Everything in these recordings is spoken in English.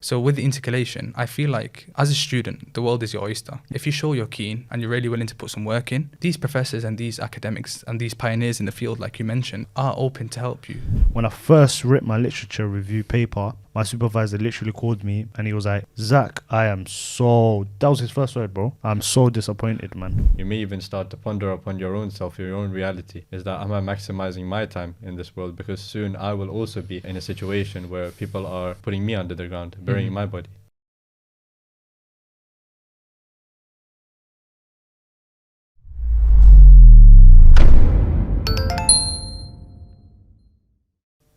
So with the intercalation, I feel like as a student, the world is your oyster. If you show you're keen and you're really willing to put some work in, these professors and these academics and these pioneers in the field, like you mentioned, are open to help you. When I first wrote my literature review paper, my supervisor literally called me and he was like, Zach, that was his first word, bro. I'm so disappointed, man. You may even start to ponder upon your own self, your own reality. Is that, am I maximizing my time in this world? Because soon I will also be in a situation where people are putting me under the ground, burying my body.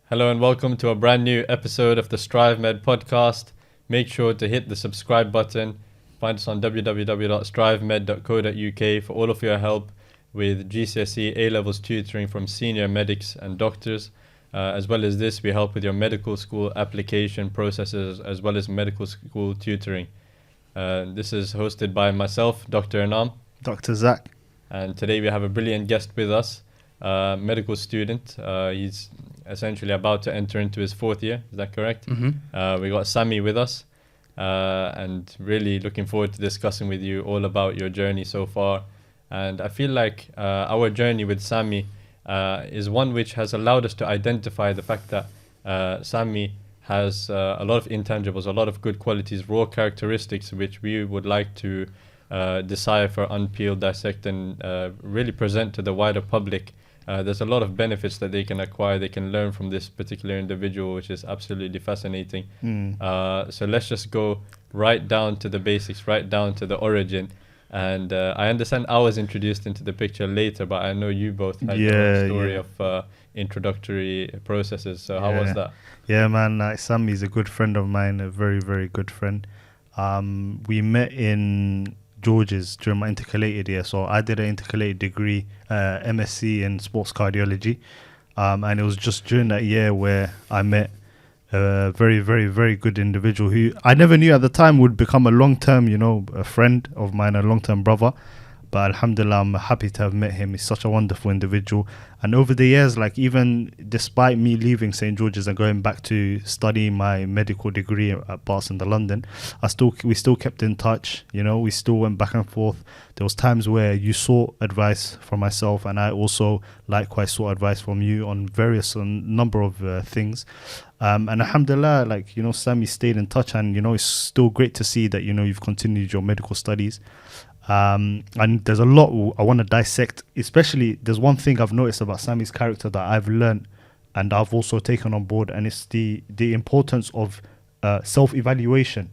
Hello and welcome to a brand new episode of the Strive Med podcast. Make sure to hit the subscribe button. Find us on www.strivemed.co.uk for all of your help with GCSE A-levels tutoring from senior medics and doctors. As well as this, we help with your medical school application processes as well as medical school tutoring. This is hosted by myself, Dr. Anam. Dr. Zach. And today we have a brilliant guest with us, medical student. He's essentially about to enter into his fourth year. Is that correct? We got Samy with us. And really looking forward to discussing with you all about your journey so far. And I feel like our journey with Samy is one which has allowed us to identify the fact that Samy has a lot of intangibles, a lot of good qualities, raw characteristics which we would like to decipher, unpeel, dissect and really present to the wider public. There's a lot of benefits that they can acquire, they can learn from this particular individual, which is absolutely fascinating. So let's just go right down to the basics, right down to the origin. And I understand I was introduced into the picture later, but I know you both had your own story of introductory processes. So how was that? Yeah, man, Samy is a good friend of mine, a very, very good friend. We met in George's during my intercalated year. So I did an intercalated degree, MSc in sports cardiology. And it was just during that year where I met a very, very, very good individual who I never knew at the time would become a long-term, a friend of mine, a long-term brother. But alhamdulillah, I'm happy to have met him. He's such a wonderful individual. And over the years, like even despite me leaving St. George's and going back to study my medical degree at Bath in London, we still kept in touch. We still went back and forth. There was times where you sought advice from myself and I also likewise sought advice from you on various number of things. And alhamdulillah, Samy stayed in touch and, it's still great to see that, you've continued your medical studies. And there's a lot I want to dissect, especially there's one thing I've noticed about Samy's character that I've learned and I've also taken on board, and it's the importance of self-evaluation.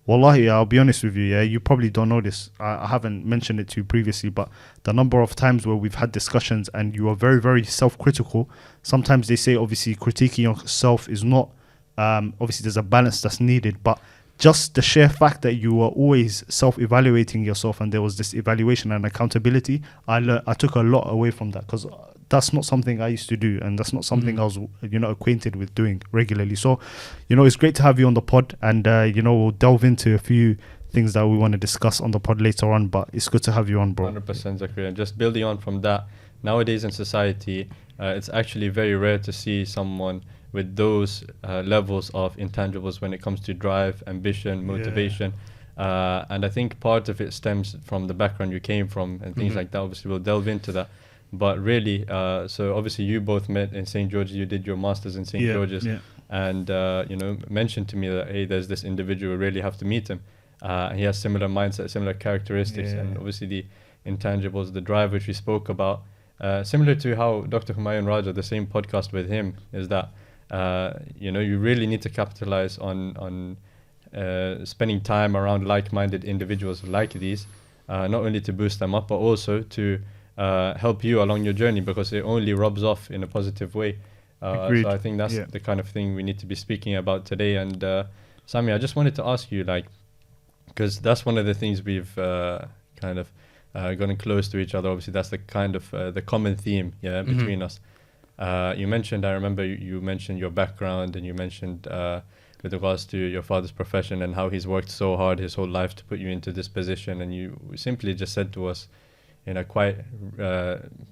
Wallahi, I'll be honest with you, you probably don't know this. I haven't mentioned it to you previously, but the number of times where we've had discussions and you are very, very self-critical, sometimes they say obviously critiquing yourself is not, obviously there's a balance that's needed, but just the sheer fact that you were always self-evaluating yourself and there was this evaluation and accountability, I took a lot away from that because that's not something I used to do and that's not something I was, acquainted with doing regularly. So, it's great to have you on the pod and, we'll delve into a few things that we want to discuss on the pod later on, but it's good to have you on, bro. 100%, Zakaria. Just building on from that, nowadays in society, it's actually very rare to see someone with those levels of intangibles when it comes to drive, ambition, motivation. And I think part of it stems from the background you came from and things like that. Obviously, we'll delve into that. But really, so obviously you both met in St. George's. You did your master's in St. George's. And, mentioned to me that, hey, there's this individual, we really have to meet him. He has similar mindset, similar characteristics. And obviously the intangibles, the drive which we spoke about. Similar to how Dr. Humayun Raja, the same podcast with him, is that you really need to capitalize on spending time around like-minded individuals like these, not only to boost them up, but also to help you along your journey because it only rubs off in a positive way. So I think that's the kind of thing we need to be speaking about today. And Samy, I just wanted to ask you, because that's one of the things we've kind of gotten close to each other. Obviously, that's the kind of the common theme between us. You mentioned, I remember you mentioned your background and you mentioned with regards to your father's profession and how he's worked so hard his whole life to put you into this position. And you simply just said to us in a quite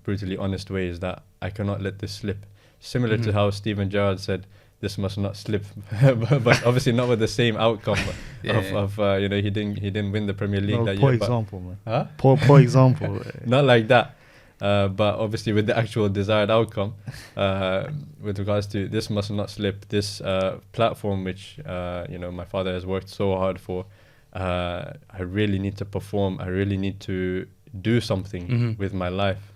brutally honest way is that I cannot let this slip. Similar to how Stephen Gerrard said, this must not slip. but obviously not with the same outcome of he didn't win the Premier League that poor year. Example, man. Huh? Poor example. Not like that. But obviously with the actual desired outcome, with regards to this must not slip, this platform which my father has worked so hard for, I really need to perform. I really need to do something with my life.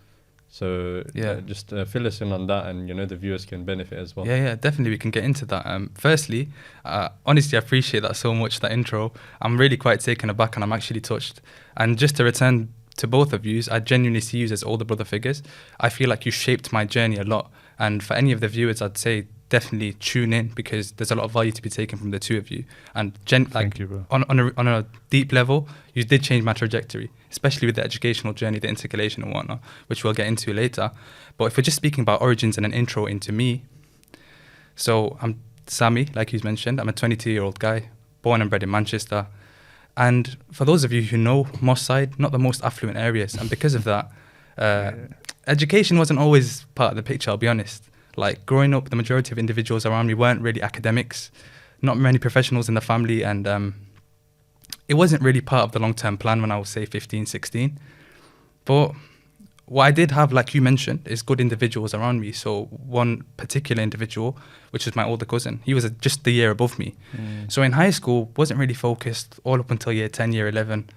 So just fill us in on that, and the viewers can benefit as well. Yeah, definitely we can get into that. Firstly, honestly, I appreciate that so much, that intro. I'm really quite taken aback, and I'm actually touched. And just to return to both of you, I genuinely see you as older brother figures. I feel like you shaped my journey a lot. And for any of the viewers, I'd say definitely tune in, because there's a lot of value to be taken from the two of you. And Thank you, bro. On a deep level, you did change my trajectory, especially with the educational journey, the intercalation and whatnot, which we'll get into later. But if we're just speaking about origins and an intro into me, so I'm Samy, like you mentioned. I'm a 22-year-old guy, born and bred in Manchester. And for those of you who know Moss Side, not the most affluent areas. And because of that, education wasn't always part of the picture, I'll be honest. Like growing up, the majority of individuals around me weren't really academics, not many professionals in the family. And it wasn't really part of the long-term plan when I was, say, 15, 16. But what I did have, like you mentioned, is good individuals around me. So one particular individual, which was my older cousin, he was just the year above me. So in high school, wasn't really focused all up until year 10, year 11.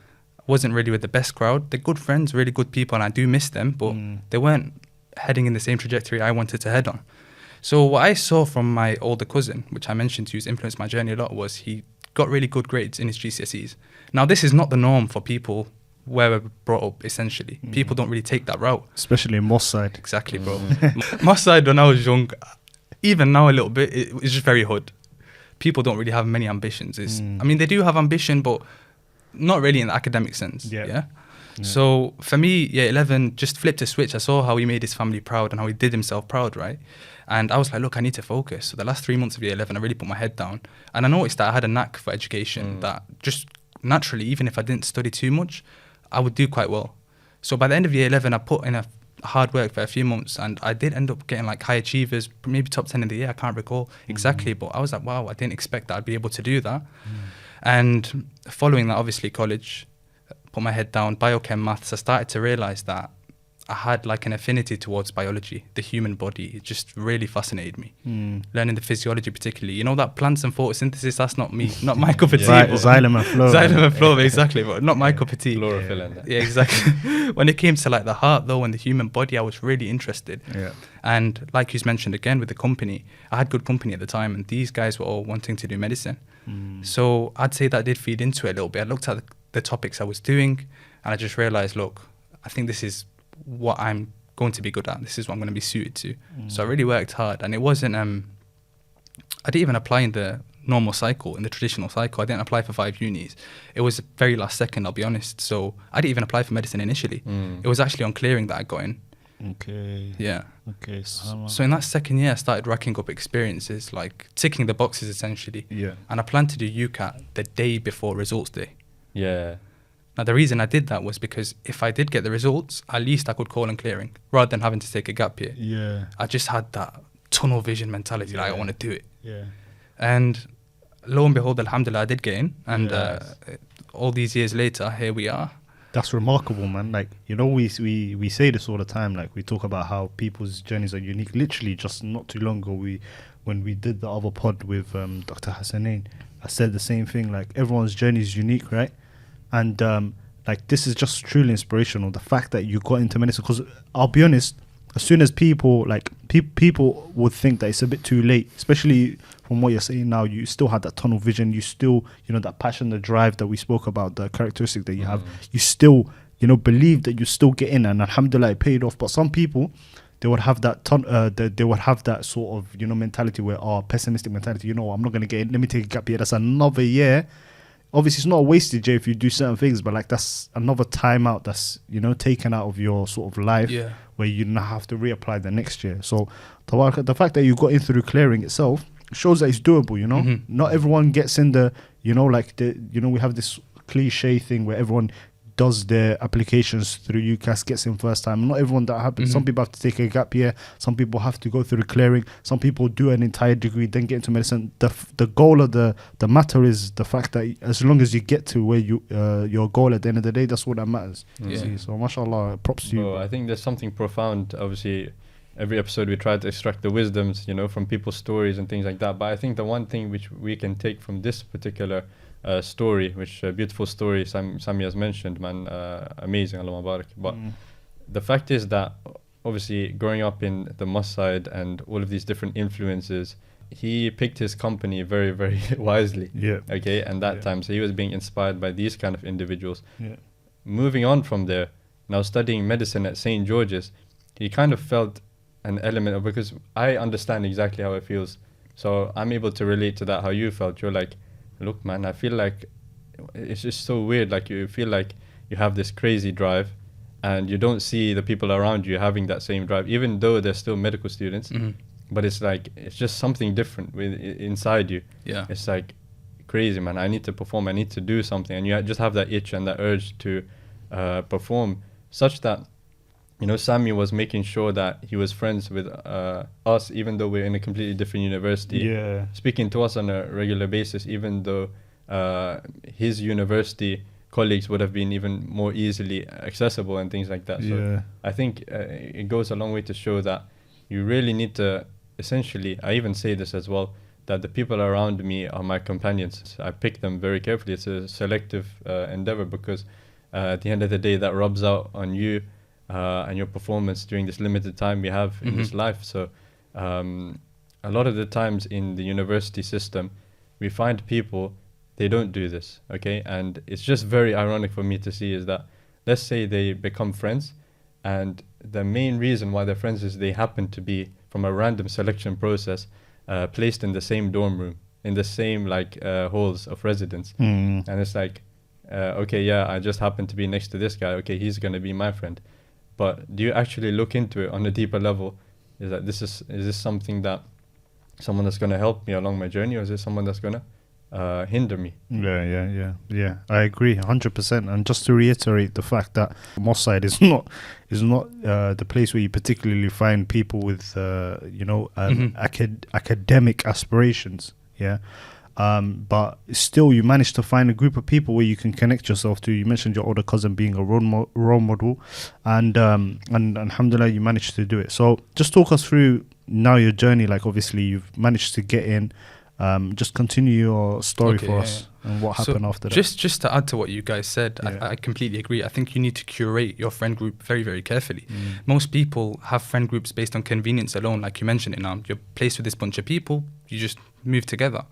Wasn't really with the best crowd. They're good friends, really good people, and I do miss them, but they weren't heading in the same trajectory I wanted to head on. So what I saw from my older cousin, which I mentioned to you, has influenced my journey a lot, was he got really good grades in his GCSEs. Now, this is not the norm for people where we're brought up, essentially. People don't really take that route. Especially in Moss Side. Exactly, bro. Moss Side, when I was young, even now a little bit, it's just very hood. People don't really have many ambitions. I mean, they do have ambition, but not really in the academic sense. Yeah. So for me, year 11 just flipped a switch. I saw how he made his family proud and how he did himself proud, right? And I was like, look, I need to focus. So the last 3 months of year 11, I really put my head down. And I noticed that I had a knack for education that just naturally, even if I didn't study too much, I would do quite well. So by the end of year 11, I put in a hard work for a few months, and I did end up getting like high achievers, maybe top 10 in the year. I can't recall exactly, but I was like, wow, I didn't expect that I'd be able to do that. And following that, obviously college, put my head down, biochem, maths, I started to realize that I had like an affinity towards biology, the human body. It just really fascinated me. Learning the physiology particularly. You know that plants and photosynthesis, that's not me, not my cup of tea. Xylem and flow. Xylem and flow, exactly, but not my cup of tea. Chlorophyll and that. Yeah, exactly. When it came to like the heart though and the human body, I was really interested. And like you mentioned again with the company, I had good company at the time, and these guys were all wanting to do medicine. So I'd say that did feed into it a little bit. I looked at the topics I was doing, and I just realized, look, I think this is what I'm going to be good at. This is what I'm going to be suited to. So I really worked hard, and it wasn't, I didn't even apply in the normal cycle, in the traditional cycle. I didn't apply for 5 unis. It was very last second, I'll be honest. So I didn't even apply for medicine initially. It was actually on clearing that I got in. Okay. Yeah. Okay. So in that second year, I started racking up experiences, like ticking the boxes essentially. Yeah. And I planned to do UCAT the day before results day. Yeah. Now, the reason I did that was because if I did get the results, at least I could call in clearing rather than having to take a gap year. Yeah. I just had that tunnel vision mentality, like I want to do it. Yeah. And lo and behold, alhamdulillah, I did get in. And all these years later, here we are. That's remarkable, man. Like, you know, we say this all the time. Like, we talk about how people's journeys are unique. Literally, just not too long ago, when we did the other pod with Dr. Hassanain, I said the same thing. Like, everyone's journey is unique, right? And like, this is just truly inspirational. The fact that you got into medicine, because I'll be honest, as soon as people people would think that it's a bit too late, especially from what you're saying now, you still had that tunnel vision, you still, you know, that passion, the drive that we spoke about, the characteristic that you have, you still, you know, believe that you still get in, and alhamdulillah, it paid off. But some people, they would have that they would have that sort of, you know, mentality where, pessimistic mentality, you know, I'm not going to get in, let me take a gap year, that's another year. Obviously, it's not a wasted year if you do certain things, but like, that's another time out that's, you know, taken out of your sort of life, where you now have to reapply the next year. So the fact that you got in through clearing itself shows that it's doable, you know. Not everyone gets in the, you know, like we have this cliche thing where everyone does their applications through UCAS, gets in first time. Not everyone that happens. Some people have to take a gap year. Some people have to go through clearing. Some people do an entire degree, then get into medicine. The goal of the matter is the fact that as long as you get to where your goal at the end of the day, that's what that matters. See? So mashallah, props to you. I think there's something profound. Obviously, every episode we try to extract the wisdoms, from people's stories and things like that. But I think the one thing which we can take from this particular story, which beautiful story Samy has mentioned, man, amazing, Allah Mubarak. But the fact is that obviously growing up in the mosque side and all of these different influences, he picked his company very, very wisely. Okay, and that time, so he was being inspired by these kind of individuals. Moving on from there, now studying medicine at St. George's, he kind of felt an element of, because I understand exactly how it feels, so I'm able to relate to that, how you felt. You're like, look, man, I feel like it's just so weird. Like, you feel like you have this crazy drive and you don't see the people around you having that same drive, even though they're still medical students. But it's like, it's just something different inside you. It's like crazy, man. I need to perform. I need to do something. And you just have that itch and that urge to perform, such that, Samy was making sure that he was friends with us, even though we're in a completely different university. Speaking to us on a regular basis, even though his university colleagues would have been even more easily accessible and things like that. So I think it goes a long way to show that you really need to, essentially, I even say this as well, that the people around me are my companions. I pick them very carefully. It's a selective endeavor, because at the end of the day, that rubs out on you and your performance during this limited time we have in this life. So a lot of the times in the university system, we find people, they don't do this, okay? And it's just very ironic for me to see is that, let's say they become friends, and the main reason why they're friends is they happen to be, from a random selection process, placed in the same dorm room, in the same halls of residence. And it's like, okay, yeah, I just happen to be next to this guy. Okay, he's going to be my friend. But do you actually look into it on a deeper level? Is that is this something that someone that's going to help me along my journey, or is it someone that's going to hinder me? Yeah. I agree 100%. And just to reiterate the fact that mosque side is not the place where you particularly find people with academic aspirations. But still, you managed to find a group of people where you can connect yourself to. You mentioned your older cousin being a role model, and alhamdulillah, you managed to do it. So just talk us through now your journey. Like, obviously, you've managed to get in. Just continue your story for us and what happened after that. Just to add to what you guys said, I completely agree. I think you need to curate your friend group very, very carefully. Most people have friend groups based on convenience alone, like you mentioned it now. You're placed with this bunch of people, you just move together.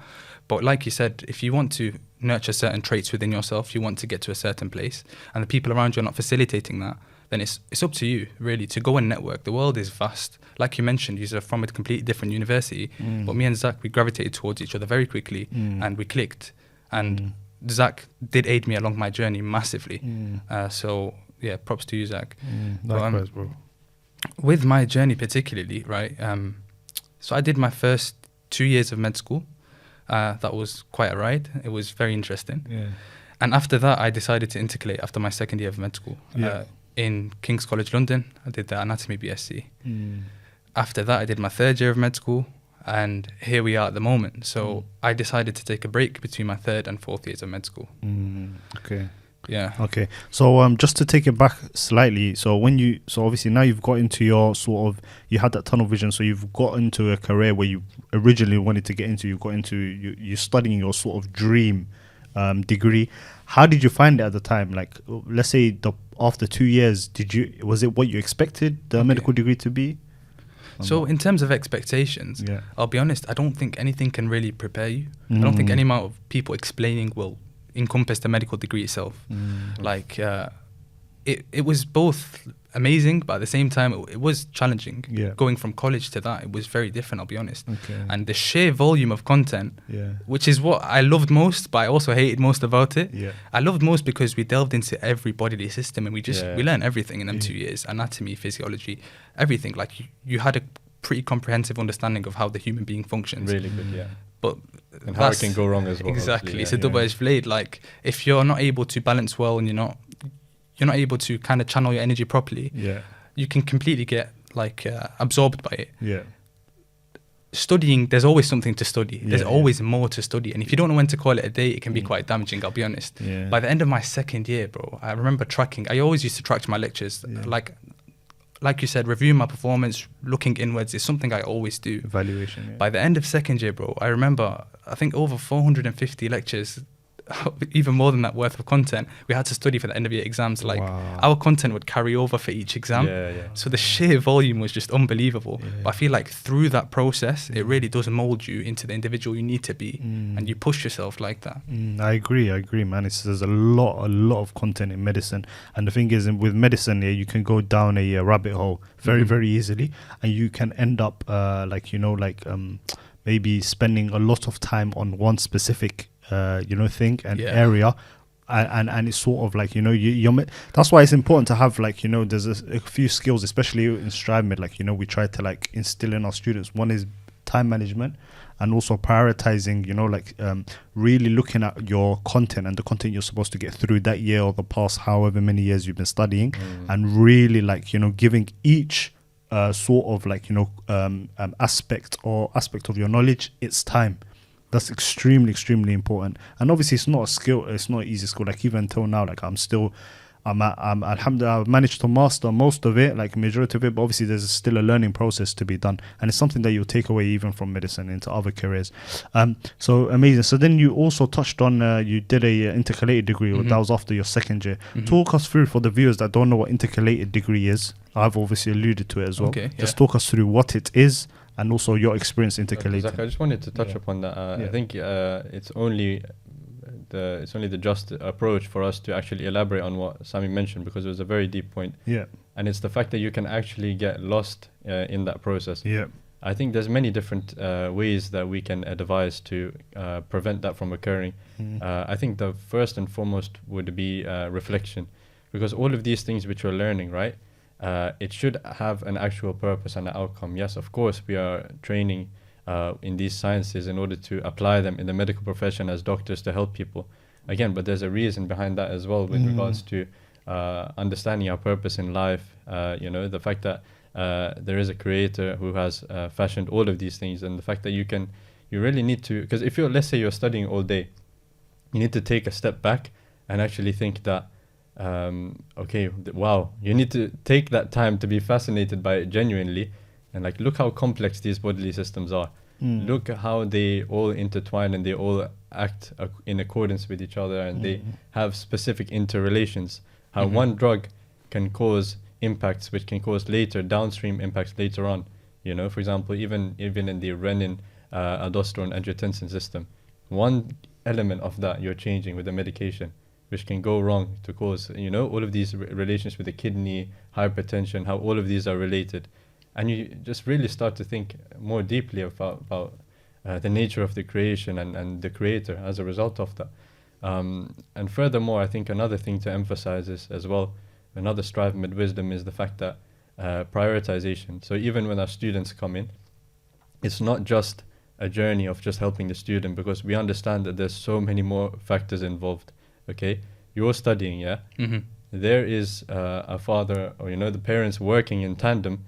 But like you said, if you want to nurture certain traits within yourself, you want to get to a certain place, and the people around you are not facilitating that, then it's up to you, really, to go and network. The world is vast. Like you mentioned, you're from a completely different university, but me and Zach, we gravitated towards each other very quickly, and we clicked. And Zach did aid me along my journey massively. So, yeah, props to you, Zach. Likewise, bro. With my journey particularly, right, so I did my first 2 years of med school. That was quite a ride. It was very interesting. And after that, I decided to intercalate after my second year of med school. In King's College London, I did the anatomy BSc. After that, I did my third year of med school, and here we are at the moment. So I decided to take a break between my third and fourth years of med school. Okay. So just to take it back slightly, so obviously now you've got into your you had that tunnel vision, so you've got into a career where you originally wanted to get into. You got into you're studying your sort of dream degree. How did you find it at the time? Like, let's say after 2 years, was it what you expected the medical degree to be? So in terms of expectations, I'll be honest, I don't think anything can really prepare you. I don't think any amount of people explaining will encompass the medical degree itself. Like, it was both amazing, but at the same time, it was challenging. Going from college to that, it was very different, I'll be honest. And the sheer volume of content, which is what I loved most, but I also hated most about it. I loved most because we delved into every bodily system, and we learned everything in them 2 years: anatomy, physiology, everything. Like, you had a pretty comprehensive understanding of how the human being functions. Really good, But and how it can go wrong as well. Exactly. It's a double-edged blade. Like, if you're not able to balance well and you're not able to kind of channel your energy properly, Yeah. you can completely get like absorbed by it. Yeah. Studying, there's always something to study. There's Yeah, always more to study. And if you don't know when to call it a day, it can be Mm. quite damaging, I'll be honest. Yeah. By the end of my second year, bro, I remember tracking. I always used to track my lectures. Yeah. Like you said, reviewing my performance, looking inwards is something I always do. Evaluation. Yeah. By the end of second year, bro, I remember, I think over 450 lectures, even more than that worth of content, we had to study for the end of year exams. Like, Wow. our content would carry over for each exam. Yeah. So the sheer volume was just unbelievable. Yeah. But I feel like through that process, it really does mold you into the individual you need to be. And you push yourself like that. I agree, man. There's a lot of content in medicine, and the thing is, with medicine, you can go down a rabbit hole very easily, and you can end up maybe spending a lot of time on one specific thing and area. And it's sort of like, that's why it's important to have, like, there's a few skills, especially in Strive Med, like, we try to like instill in our students. One is time management, and also prioritizing, really looking at your content and the content you're supposed to get through that year or the past however many years you've been studying, and really like, giving each sort of like, aspect of your knowledge its time. That's extremely important. And obviously it's not a skill, it's not an easy skill. Like, even until now, like, alhamdulillah, I've managed to master most of it, like majority of it, but obviously there's still a learning process to be done. And it's something that you'll take away even from medicine into other careers. So amazing. So then you also touched on, you did a intercalated degree, or that was after your second year. Talk us through, for the viewers that don't know what intercalated degree is. I've obviously alluded to it as well. Okay, Just talk us through what it is, and also your experience intercalated. Zach, I just wanted to touch upon that. I think it's only the just approach for us to actually elaborate on what Samy mentioned, because it was a very deep point. Yeah. And it's the fact that you can actually get lost in that process. Yeah. I think there's many different ways that we can advise to prevent that from occurring. I think the first and foremost would be reflection, because all of these things which we're learning, right? It should have an actual purpose and an outcome. Yes, of course, we are training in these sciences in order to apply them in the medical profession as doctors to help people. Again, but there's a reason behind that as well, with regards to understanding our purpose in life. The fact that there is a creator who has fashioned all of these things, and the fact that you really need to, because if let's say you're studying all day, you need to take a step back and actually think that, wow, you need to take that time to be fascinated by it genuinely, and like, look how complex these bodily systems are. Look at how they all intertwine, and they all act in accordance with each other, and they have specific interrelations. How one drug can cause impacts which can cause later downstream impacts later on. For example, even in the renin, aldosterone, angiotensin system, one element of that you're changing with the medication, which can go wrong to cause, all of these relations with the kidney, hypertension, how all of these are related. And you just really start to think more deeply about the nature of the creation and the creator as a result of that. And furthermore, I think another thing to emphasize is as well, another Strive Med wisdom, is the fact that prioritization. So even when our students come in, it's not just a journey of just helping the student, because we understand that there's so many more factors involved. Okay, you're studying, yeah? There is a father, or the parents working in tandem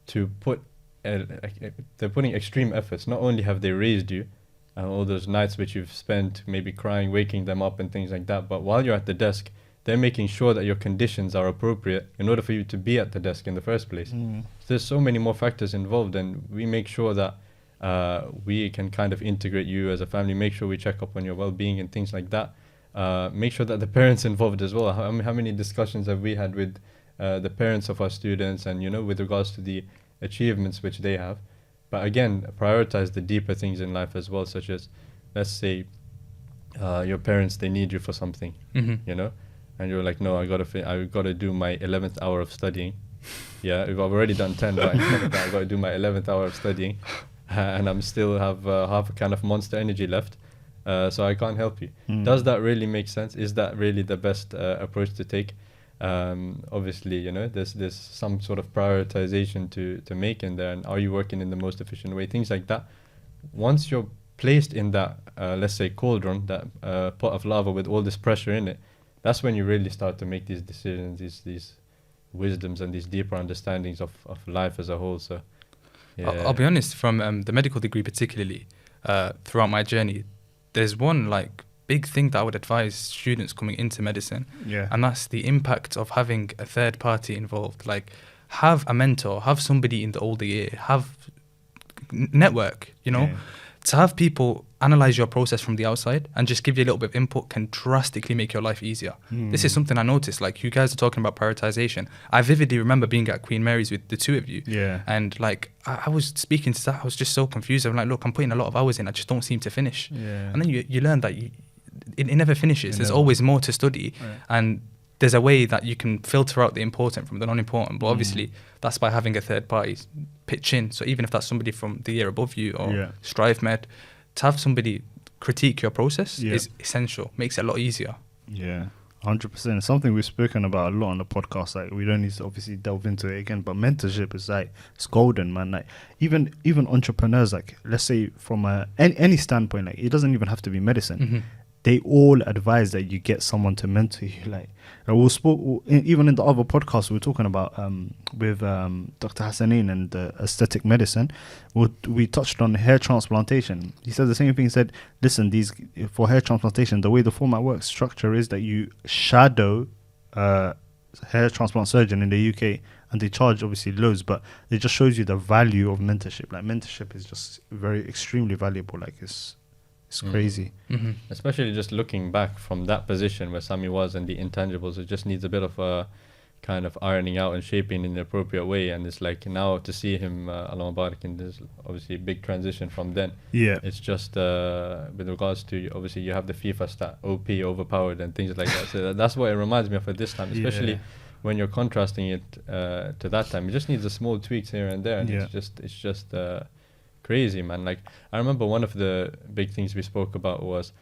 to put, they're putting extreme efforts. Not only have they raised you, all those nights which you've spent maybe crying, waking them up and things like that, but while you're at the desk, they're making sure that your conditions are appropriate in order for you to be at the desk in the first place. So there's so many more factors involved, and we make sure that we can kind of integrate you as a family, make sure we check up on your well-being and things like that. Make sure that the parents involved as well. How many discussions have we had with the parents of our students, and with regards to the achievements which they have. But again, prioritize the deeper things in life as well, such as, let's say your parents, they need you for something, and you're like, no, I gotta do my 11th hour of studying. Yeah, if I've already done 10, right? I gotta do my 11th hour of studying, and I'm still have half a can of Monster Energy left, so I can't help you. Does that really make sense? Is that really the best approach to take? Obviously, there's some sort of prioritization to make in there, and are you working in the most efficient way? Things like that. Once you're placed in that, let's say, cauldron, that pot of lava with all this pressure in it, that's when you really start to make these decisions, these wisdoms and these deeper understandings of life as a whole. So yeah. I'll be honest, from the medical degree particularly, throughout my journey, there's one like big thing that I would advise students coming into medicine, and that's the impact of having a third party involved. Like, have a mentor, have somebody in the older year, have network, you know. To have people analyze your process from the outside and just give you a little bit of input can drastically make your life easier. This is something I noticed. Like, you guys are talking about prioritization. I vividly remember being at Queen Mary's with the two of you. And like, I was speaking to that, I was just so confused. I'm like, look, I'm putting a lot of hours in, I just don't seem to finish. And then you learn that it never finishes. There's always more to study. And there's a way that you can filter out the important from the non-important. But obviously, that's by having a third party pitch in. So even if that's somebody from the year above you or Strive Med, to have somebody critique your process is essential. Makes it a lot easier. 100%. It's something we've spoken about a lot on the podcast. Like, we don't need to obviously delve into it again, but mentorship is like, it's golden, man. Like, even entrepreneurs, like, let's say from any standpoint, like, it doesn't even have to be medicine. They all advise that you get someone to mentor you. Like, even in the other podcast we were talking about with Dr. Hassanin and aesthetic medicine, we touched on hair transplantation. He said the same thing. He said, listen, for hair transplantation, the way the format works, structure is that you shadow hair transplant surgeon in the UK, and they charge obviously loads, but it just shows you the value of mentorship. Like, mentorship is just extremely valuable. Like, it's crazy. Especially just looking back from that position where Samy was and the intangibles, it just needs a bit of a kind of ironing out and shaping in the appropriate way. And it's like, now to see him Allah Mubarak in this obviously big transition from then. It's just with regards to, obviously you have the FIFA stat, OP, overpowered and things like that. So that's what it reminds me of at this time, especially when you're contrasting it to that time. It just needs a small tweaks here and there, and it's just crazy, man. Like, I remember one of the big things we spoke about was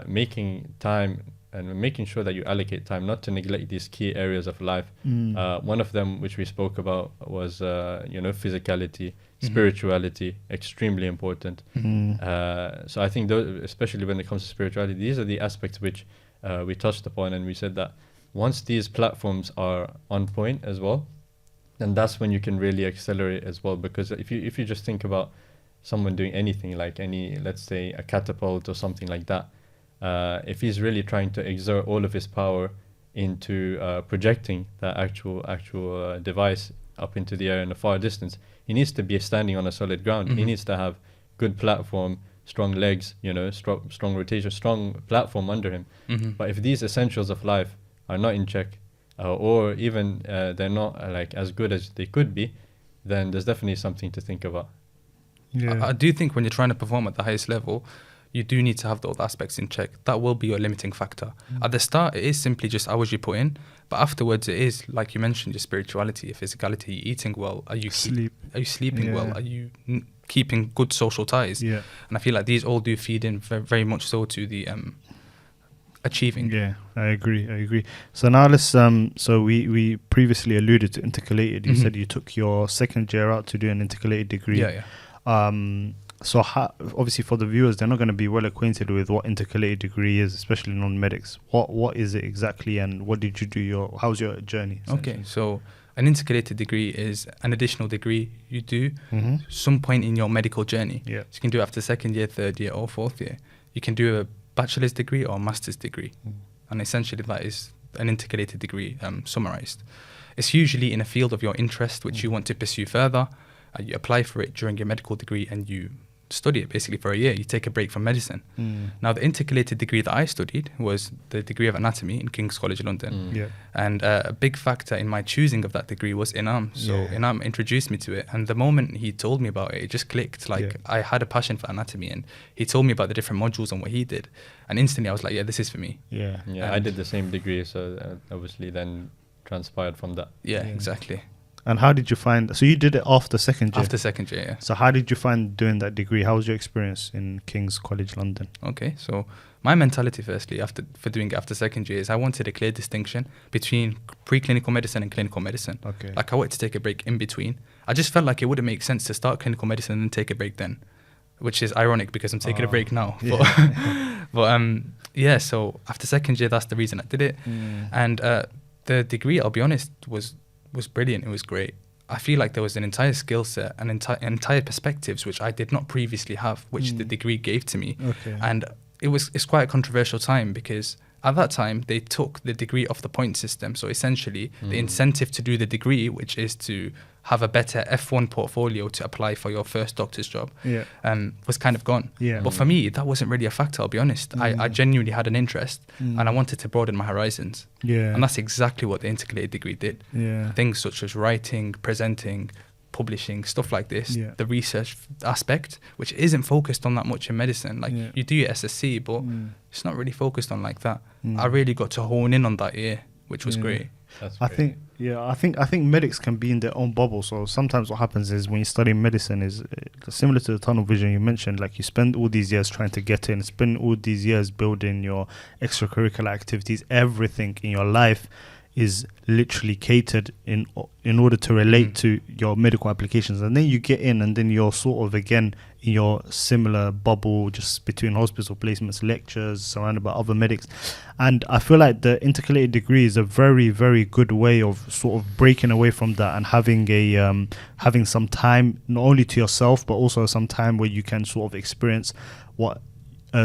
making time and making sure that you allocate time, not to neglect these key areas of life. One of them, which we spoke about, was physicality, spirituality, extremely important. So I think especially when it comes to spirituality, these are the aspects which we touched upon, and we said that once these platforms are on point as well, then that's when you can really accelerate as well. Because if you just think about someone doing anything, like let's say a catapult or something like that, if he's really trying to exert all of his power into projecting that actual device up into the air in a far distance, he needs to be standing on a solid ground. He needs to have good platform, strong legs, strong rotation, strong platform under him. But if these essentials of life are not in check, or even they're not like as good as they could be, then there's definitely something to think about. I do think when you're trying to perform at the highest level, you do need to have those aspects in check. That will be your limiting factor. At the start, it is simply just hours you put in, but afterwards it is, like you mentioned, your spirituality, your physicality, you eating well, are you sleeping well, are you keeping good social ties? And I feel like these all do feed in very much so to the achieving. I agree. So now let's so we previously alluded to intercalated. You said you took your second year out to do an intercalated degree. So obviously for the viewers, they're not going to be well acquainted with what intercalated degree is, especially non-medics. What is it exactly, and what did you do? How's your journey? Okay, so an intercalated degree is an additional degree you do some point in your medical journey. So you can do it after second year, third year, or fourth year. You can do a bachelor's degree or a master's degree, and essentially that is an intercalated degree summarized. It's usually in a field of your interest which you want to pursue further. You apply for it during your medical degree and you study it basically for a year. You take a break from medicine. Now, the intercalated degree that I studied was the degree of anatomy in King's College London. And a big factor in my choosing of that degree was Inam. So Inam introduced me to it, and the moment he told me about it, it just clicked. Like, I had a passion for anatomy, and he told me about the different modules and what he did, and instantly I was like, this is for me. I did the same degree, so obviously then transpired from that. Exactly. And how did you find... So you did it after second year? After second year, So how did you find doing that degree? How was your experience in King's College London? Okay, so my mentality firstly for doing it after second year is I wanted a clear distinction between preclinical medicine and clinical medicine. Like, I wanted to take a break in between. I just felt like it wouldn't make sense to start clinical medicine and then take a break then, which is ironic because I'm taking a break now. But yeah, so after second year, that's the reason I did it. And the degree, I'll be honest, was brilliant. It was great. I feel like there was an entire skill set and entire perspectives which I did not previously have, which the degree gave to me. Okay. And it's quite a controversial time, because at that time they took the degree off the point system. So essentially the incentive to do the degree, which is to have a better F1 portfolio to apply for your first doctor's job, was kind of gone. Yeah. But for me, that wasn't really a factor, I'll be honest. I genuinely had an interest and I wanted to broaden my horizons. Yeah. And that's exactly what the intercalated degree did. Yeah. Things such as writing, presenting, publishing, stuff like this, Yeah. the research aspect, which isn't focused on that much in medicine. Like you do your SSC, but it's not really focused on like that. I really got to hone in on that year, which was great. That's I great. think medics can be in their own bubble. So sometimes what happens is when you study medicine is similar to the tunnel vision you mentioned. Like you spend all these years trying to get in, spend all these years building your extracurricular activities. Everything in your life is literally catered in order to relate to your medical applications, and then you get in, and then you're sort of again in your similar bubble, just between hospital placements, lectures, surrounded by other medics. And I feel like the intercalated degree is a very, very good way of sort of breaking away from that and having a having some time not only to yourself but also some time where you can sort of experience what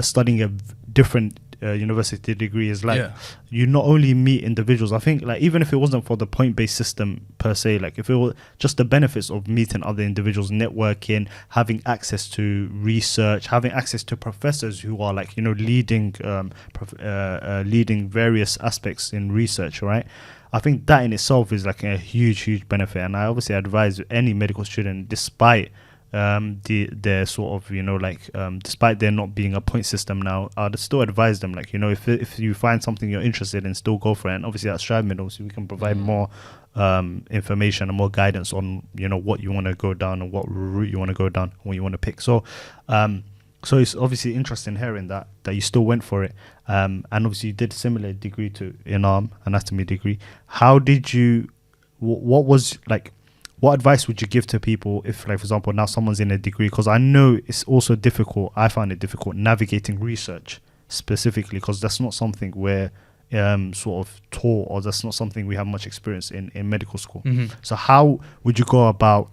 studying a different university degree is like. You not only meet individuals, I think, like even if it wasn't for the point-based system per se, like if it was just the benefits of meeting other individuals, networking, having access to research, having access to professors who are like, you know, leading leading various aspects in research, right? I think that in itself is like a huge benefit. And I obviously advise any medical student, despite their sort of, you know, like despite there not being a point system now, I'd still advise them, like, you know, if you find something you're interested in, still go for it. And obviously at Stratmid, obviously we can provide more information and more guidance on, you know, what you want to go down and what route you want to go down, what you want to pick. So so it's obviously interesting hearing that you still went for it, and obviously you did a similar degree to anatomy degree. How did you what was like, what advice would you give to people if, like, for example, now someone's in a degree? Because I know it's also difficult. I find it difficult navigating research specifically, because that's not something we're sort of taught, or that's not something we have much experience in medical school. So how would you go about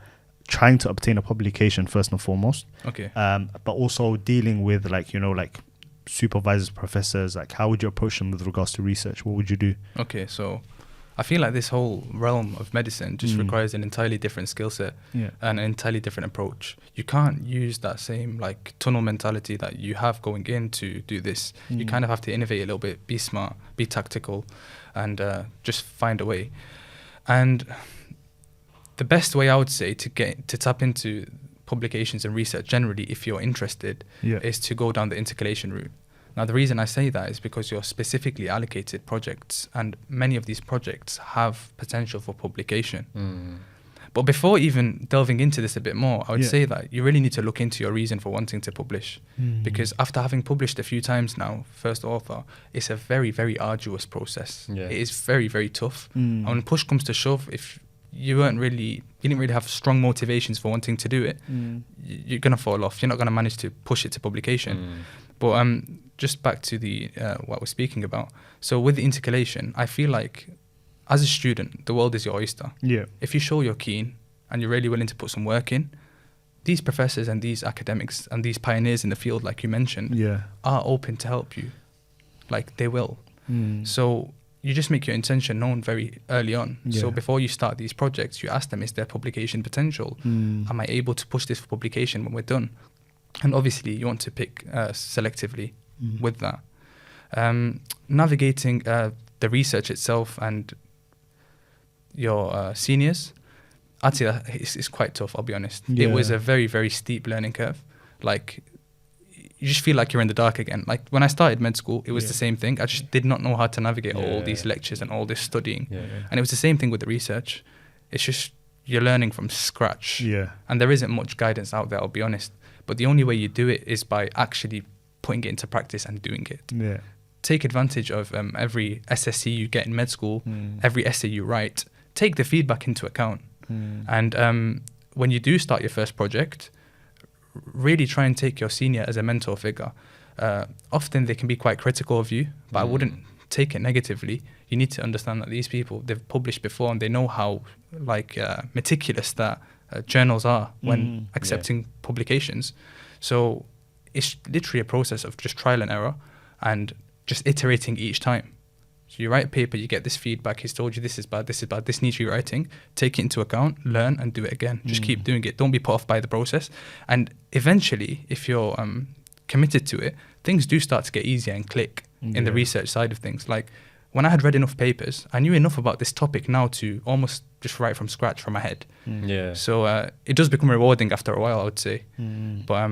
trying to obtain a publication first and foremost? Okay. But also dealing with, like, you know, like supervisors, professors, like how would you approach them with regards to research? What would you do? Okay, so I feel like this whole realm of medicine just requires an entirely different skill set and an entirely different approach. You can't use that same like tunnel mentality that you have going in to do this. You kind of have to innovate a little bit, be smart, be tactical, and just find a way. And the best way I would say to tap into publications and research generally, if you're interested, is to go down the intercalation route. Now, the reason I say that is because you're specifically allocated projects, and many of these projects have potential for publication. But before even delving into this a bit more, I would say that you really need to look into your reason for wanting to publish. Because after having published a few times now, first author, it's a very, very arduous process. It is very, very tough. And when push comes to shove, if you didn't really have strong motivations for wanting to do it, you're going to fall off. You're not going to manage to push it to publication. But just back to the what we're speaking about. So with the intercalation, I feel like as a student, the world is your oyster. If you show you're keen and you're really willing to put some work in, these professors and these academics and these pioneers in the field, like you mentioned, are open to help you. Like, they will. So you just make your intention known very early on. So before you start these projects, you ask them, is there publication potential? Am I able to push this for publication when we're done? And obviously you want to pick selectively with that. Navigating the research itself and your seniors, I'd say that it's quite tough, I'll be honest. It was a very, very steep learning curve. Like, you just feel like you're in the dark again. Like, when I started med school, it was the same thing. I just did not know how to navigate all these lectures and all this studying. And it was the same thing with the research. It's just you're learning from scratch. And there isn't much guidance out there, I'll be honest. But the only way you do it is by actually putting it into practice and doing it. Take advantage of every SSC you get in med school, every essay you write. Take the feedback into account. And when you do start your first project, really try and take your senior as a mentor figure. often they can be quite critical of you, but I wouldn't take it negatively. You need to understand that these people, they've published before and they know how meticulous that journals are when accepting publications. So it's literally a process of just trial and error and just iterating each time. So you write a paper, you get this feedback, he's told you this is bad, this needs rewriting, take it into account, learn and do it again. Just keep doing it. Don't be put off by the process. And eventually, if you're committed to it, things do start to get easier and click in the research side of things. Like when I had read enough papers, I knew enough about this topic now to almost just write from scratch from my head. So it does become rewarding after a while, I would say. But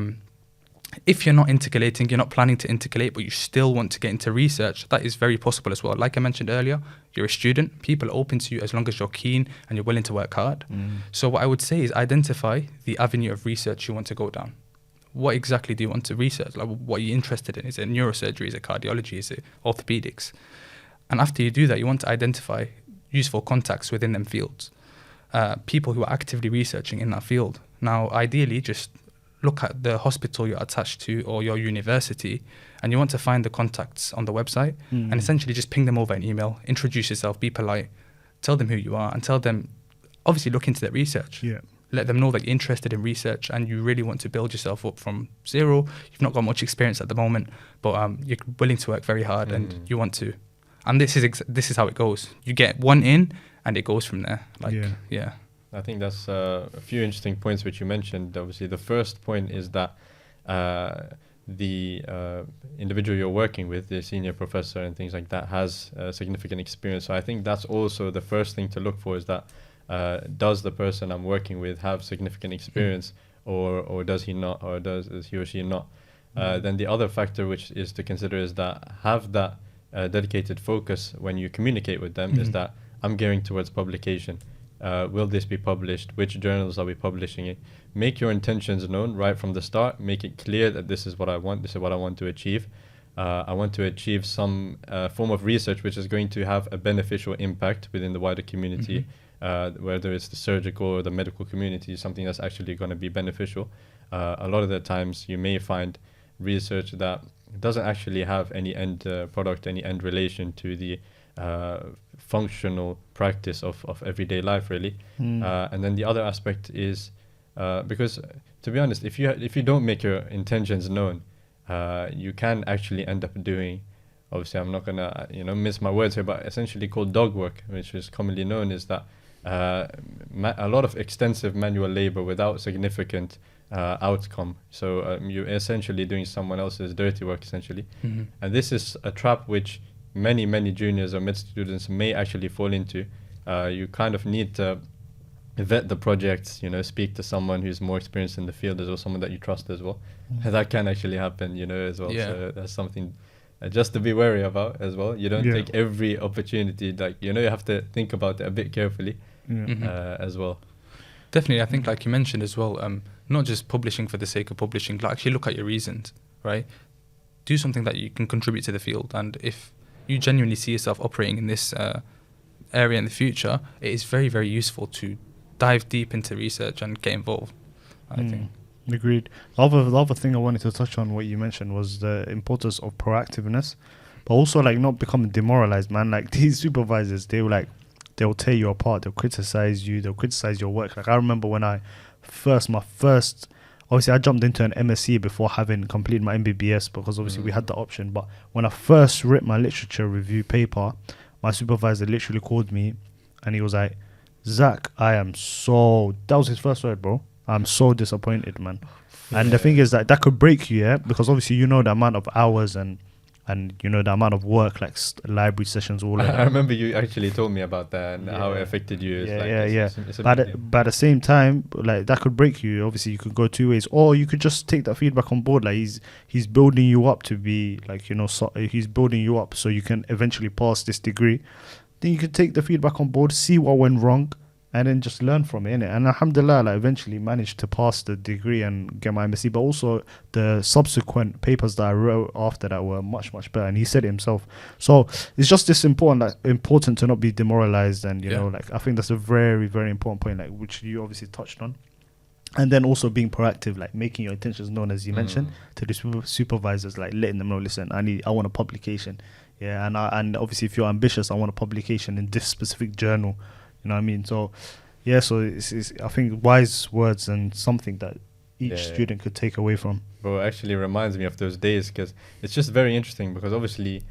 if you're not intercalating, you're not planning to intercalate, but you still want to get into research, that is very possible as well. Like I mentioned earlier, you're a student, people are open to you as long as you're keen and you're willing to work hard. So what I would say is identify the avenue of research you want to go down. What exactly do you want to research? Like, what are you interested in? Is it neurosurgery? Is it cardiology? Is it orthopedics? And after you do that, you want to identify useful contacts within them fields, people who are actively researching in that field. Now, ideally, just look at the hospital you're attached to or your university, and you want to find the contacts on the website and essentially just ping them over an email, introduce yourself, be polite, tell them who you are, and tell them, obviously look into their research. Let them know that you're interested in research and you really want to build yourself up from zero. You've not got much experience at the moment, but you're willing to work very hard and you want to. And this is how it goes. You get one in and it goes from there. I think that's a few interesting points which you mentioned. Obviously, the first point is that the individual you're working with, the senior professor and things like that, has significant experience. So I think that's also the first thing to look for, is that does the person I'm working with have significant experience or does he not, or does he or she not? Then the other factor which is to consider is that have that dedicated focus when you communicate with them, is that I'm gearing towards publication. Will this be published? Which journals are we publishing it? Make your intentions known right from the start. Make it clear that this is what I want. This is what I want to achieve. I want to achieve some form of research which is going to have a beneficial impact within the wider community, whether it's the surgical or the medical community, something that's actually going to be beneficial. A lot of the times you may find research that doesn't actually have any end product, any end relation to the functional practice of everyday life, really. And then the other aspect is because, to be honest, if you don't make your intentions known, you can actually end up doing, obviously I'm not gonna miss my words here, but essentially called dog work, which is commonly known, is that a lot of extensive manual labor without significant outcome. So you're essentially doing someone else's dirty work, essentially. And this is a trap which many juniors or med students may actually fall into. You kind of need to vet the projects, speak to someone who's more experienced in the field as well, someone that you trust as well. And that can actually happen, as well. So that's something just to be wary about as well. You don't take every opportunity, you have to think about it a bit carefully as well. Definitely, I think like you mentioned as well, not just publishing for the sake of publishing, actually look at your reasons, right? Do something that you can contribute to the field, and if you genuinely see yourself operating in this area in the future, it is very, very useful to dive deep into research and get involved, I think. Agreed. The other thing I wanted to touch on, what you mentioned, was the importance of proactiveness, but also not becoming demoralized, man. Like these supervisors, they'll tear you apart, they'll criticize you, they'll criticize your work. Like I remember when obviously I jumped into an MSc before having completed my MBBS, because obviously we had the option. But when I first wrote my literature review paper, my supervisor literally called me and he was like, Zach, that was his first word, bro. I'm so disappointed, man. And the thing is that could break you, because obviously the amount of hours and the amount of work, like library sessions, all of that. I remember you actually told me about that and how it affected you. It's but at the same time, that could break you. Obviously, you could go two ways, or you could just take that feedback on board. Like he's building you up to be he's building you up so you can eventually pass this degree. Then you could take the feedback on board, see what went wrong, and then just learn from it, innit? And alhamdulillah, eventually managed to pass the degree and get my MSc, but also the subsequent papers that I wrote after that were much, much better. And he said it himself. So it's just this important to not be demoralized. And, I think that's a very, very important point, which you obviously touched on. And then also being proactive, like making your intentions known, as you mentioned, to the supervisors, like letting them know, listen, I want a publication. Yeah, and obviously if you're ambitious, I want a publication in this specific journal. You know what I mean? So, yeah, so it's I think wise words and something that each student could take away from. Bro, it actually reminds me of those days, because it's just very interesting, because obviously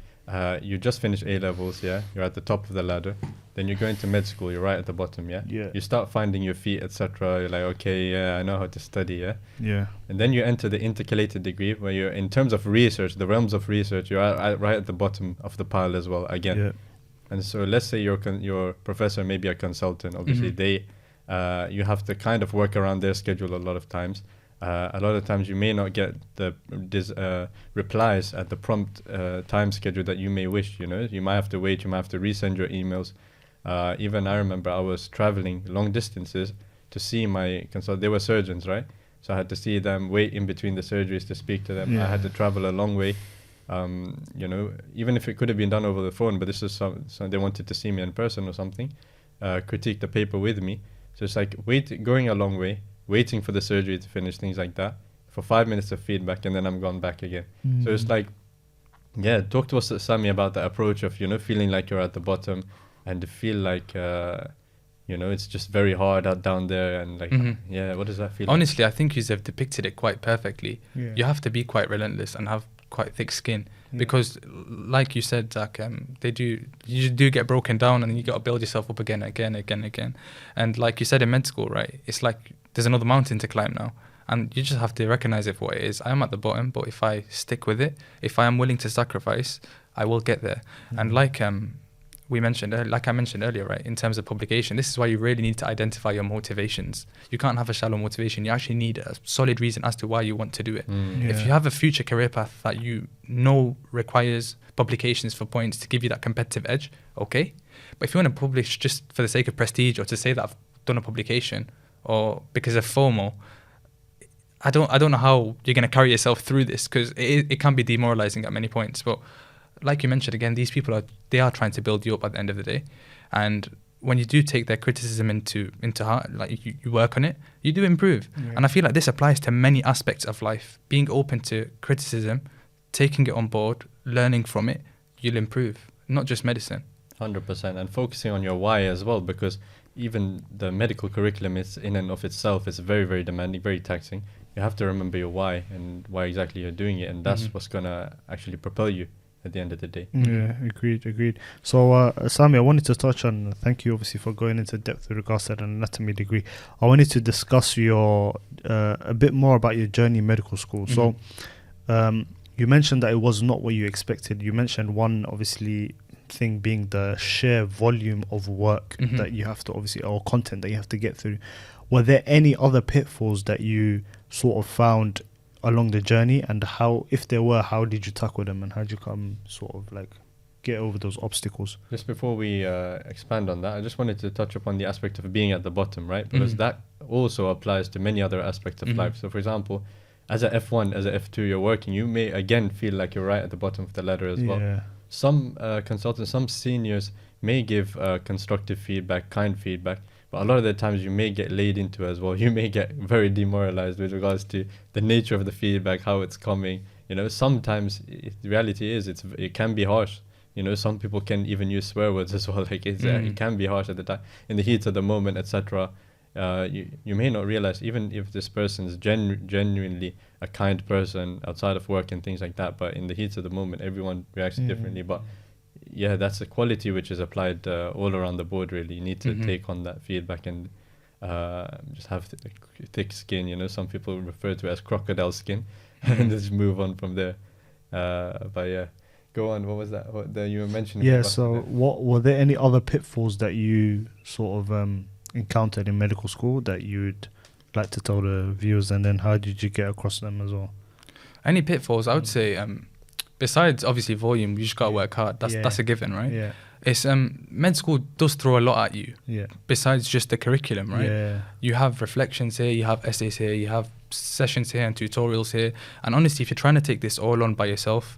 you just finished A-levels, yeah? You're at the top of the ladder. Then you're going to med school, you're right at the bottom, yeah? Yeah. You start finding your feet, etc. You're like, okay, yeah, I know how to study, yeah? Yeah. And then you enter the intercalated degree, where you're, in terms of research, the realms of research, you're right at the bottom of the pile as well, again. Yeah. And so let's say your professor may be a consultant. Obviously, you have to kind of work around their schedule a lot of times. A lot of times you may not get the replies at the prompt time schedule that you may wish, you know. You might have to wait, you might have to resend your emails. Even I remember I was traveling long distances to see my consultant. They were surgeons, right? So I had to see them, wait in between the surgeries to speak to them. I had to travel a long way. You know, even if it could have been done over the phone, but this is so they wanted to see me in person or something, critique the paper with me. So it's like going a long way, waiting for the surgery to finish, things like that, for 5 minutes of feedback, and then I'm gone back again. So it's like, yeah, talk to us, Samy, about the approach of, you know, feeling like you're at the bottom and to feel like, you know, it's just very hard out down there, and like, yeah, what does that feel Honestly, I think Youssef depicted it quite perfectly. Yeah. You have to be quite relentless and have quite thick skin, because like you said, Zach, you do get broken down, and then you got to build yourself up again. And like you said in med school, right, it's like there's another mountain to climb now, and you just have to recognize it for what it is. I am at the bottom, but if I stick with it, if I am willing to sacrifice, I will get there. And like I mentioned earlier, right, in terms of publication, this is why you really need to identify your motivations. You can't have a shallow motivation. You actually need a solid reason as to why you want to do it. If you have a future career path that you know requires publications for points to give you that competitive edge, okay. But if you want to publish just for the sake of prestige, or to say that I've done a publication, or because of FOMO, I don't know how you're going to carry yourself through this, because it can be demoralizing at many points. But like you mentioned, again, these people are trying to build you up at the end of the day. And when you do take their criticism into heart, like you work on it, you do improve. And I feel like this applies to many aspects of life. Being open to criticism, taking it on board, learning from it, you'll improve. Not just medicine. 100%, and focusing on your why as well, because even the medical curriculum is in and of itself is very, very demanding, very taxing. You have to remember your why and why exactly you're doing it, and that's what's gonna actually propel you at the end of the day. Yeah, agreed. So, Samy, I wanted to touch on, thank you obviously for going into depth with regards to an anatomy degree. I wanted to discuss your a bit more about your journey in medical school. So, you mentioned that it was not what you expected. You mentioned one, obviously, thing being the sheer volume of work that you have to obviously, or content that you have to get through. Were there any other pitfalls that you sort of found along the journey, and how, if there were, how did you tackle them, and how did you come sort of like get over those obstacles? Just before we expand on that, I just wanted to touch upon the aspect of being at the bottom, right? Because that also applies to many other aspects of life. So for example, as a F1, as a F2, you're working, you may again feel like you're right at the bottom of the ladder as well. Some consultants, some seniors may give constructive feedback, kind feedback, but a lot of the times you may get laid into as well. You may get very demoralized with regards to the nature of the feedback, how it's coming. You know, sometimes the reality is it can be harsh. You know, some people can even use swear words as well. Like it can be harsh at the time, in the heat of the moment, etc. You may not realize, even if this person is genuinely a kind person outside of work and things like that, but in the heat of the moment, everyone reacts differently. But yeah, that's a quality which is applied all around the board, really. You need to take on that feedback and just have thick skin. You know, some people refer to it as crocodile skin, and just move on from there. But yeah, go on. What was that? What you were mentioning? Yeah. So, what were there any other pitfalls that you sort of encountered in medical school that you'd like to tell the viewers, and then how did you get across them as well? Any pitfalls? I would say, besides obviously volume, you just gotta work hard. That's a given, right? Yeah. It's med school does throw a lot at you. Yeah. Besides just the curriculum, right? Yeah. You have reflections here, you have essays here, you have sessions here and tutorials here. And honestly, if you're trying to take this all on by yourself,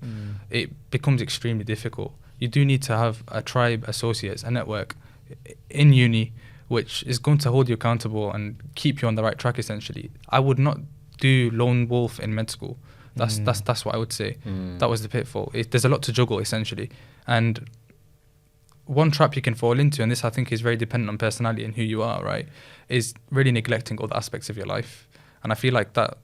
it becomes extremely difficult. You do need to have a tribe, associates, a network in uni which is going to hold you accountable and keep you on the right track. Essentially, I would not do lone wolf in med school. That's what I would say. That was the pitfall. There's a lot to juggle essentially, and one trap you can fall into, and this I think is very dependent on personality and who you are, right, is really neglecting all the aspects of your life. And I feel like that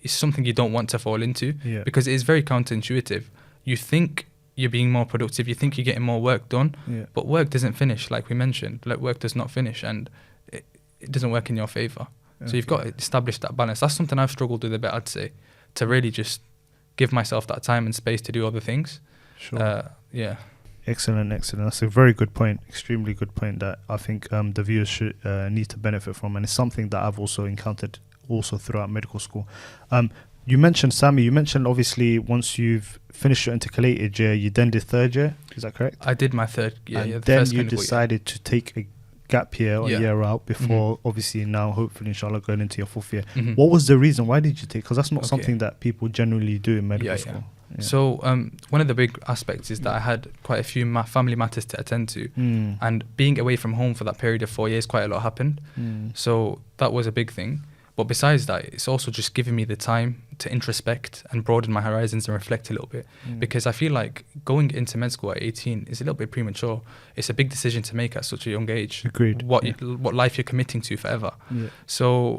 is something you don't want to fall into, because it is very counterintuitive. You think you're being more productive, you think you're getting more work done, but work doesn't finish, like we mentioned. Like, work does not finish, and it doesn't work in your favour. So you've got to establish that balance. That's something I've struggled with a bit, I'd say, to really just give myself that time and space to do other things. Sure. Yeah. Excellent. That's a very good point, extremely good point that I think the viewers should need to benefit from, and it's something that I've also encountered also throughout medical school. You mentioned, Samy, obviously once you've finished your intercalated year, you then did third year, is that correct? I did my third year. And the then first you decided to take a gap year or year out before obviously now hopefully inshallah going into your fourth year. What was the reason? Why did you take? Because that's not something that people generally do in medical school. Yeah. So one of the big aspects is that I had quite a few family matters to attend to, and being away from home for that period of 4 years, quite a lot happened. So that was a big thing. But besides that, it's also just giving me the time to introspect and broaden my horizons and reflect a little bit. Because I feel like going into med school at 18 is a little bit premature. It's a big decision to make at such a young age. Agreed. What life you're committing to forever. So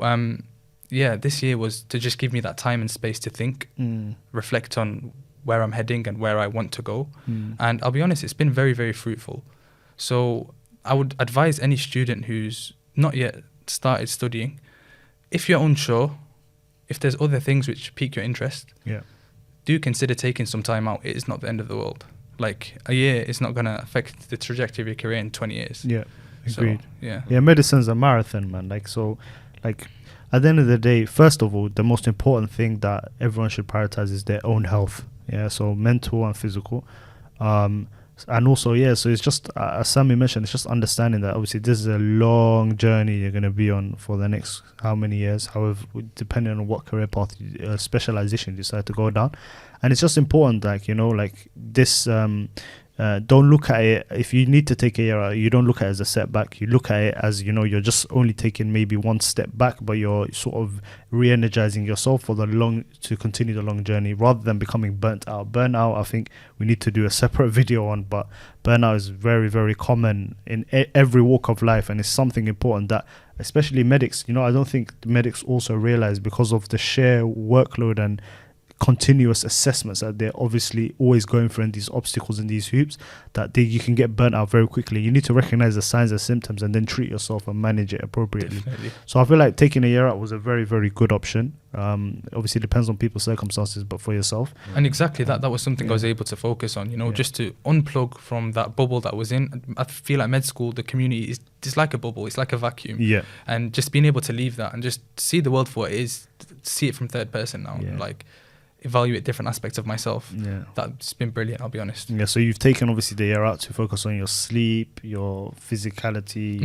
this year was to just give me that time and space to think, reflect on where I'm heading and where I want to go. And I'll be honest, it's been very, very fruitful. So I would advise any student who's not yet started studying, if you're unsure, if there's other things which pique your interest, do consider taking some time out. It is not the end of the world. Like, a year is not going to affect the trajectory of your career in 20 years. Yeah, agreed. So, medicine's a marathon, man. Like, at the end of the day, first of all, the most important thing that everyone should prioritize is their own health. Yeah, so mental and physical. And also, so it's just, as Samy mentioned, it's just understanding that obviously this is a long journey you're going to be on for the next how many years, however, depending on what career path, specialization you decide to go down. And it's just important, this, don't look at it, if you need to take a year out, you don't look at it as a setback. You look at it as, you're just only taking maybe one step back, but you're sort of re-energizing yourself for to continue the long journey, rather than becoming burnt out. Burnout, I think we need to do a separate video on, but burnout is very, very common in every walk of life, and it's something important that, especially medics, I don't think the medics also realize, because of the sheer workload and continuous assessments that they're obviously always going through, and these obstacles and these hoops, that you can get burnt out very quickly. You need to recognize the signs and symptoms and then treat yourself and manage it appropriately. Definitely. So I feel like taking a year out was a very, very good option. Obviously depends on people's circumstances, but for yourself. And exactly that was something I was able to focus on, just to unplug from that bubble that was in. I feel like med school, the community is like a bubble, it's like a vacuum. Yeah. And just being able to leave that and just see the world for what it is, see it from third person now, evaluate different aspects of myself. That's been brilliant, I'll be honest. So you've taken obviously the year out to focus on your sleep, your physicality,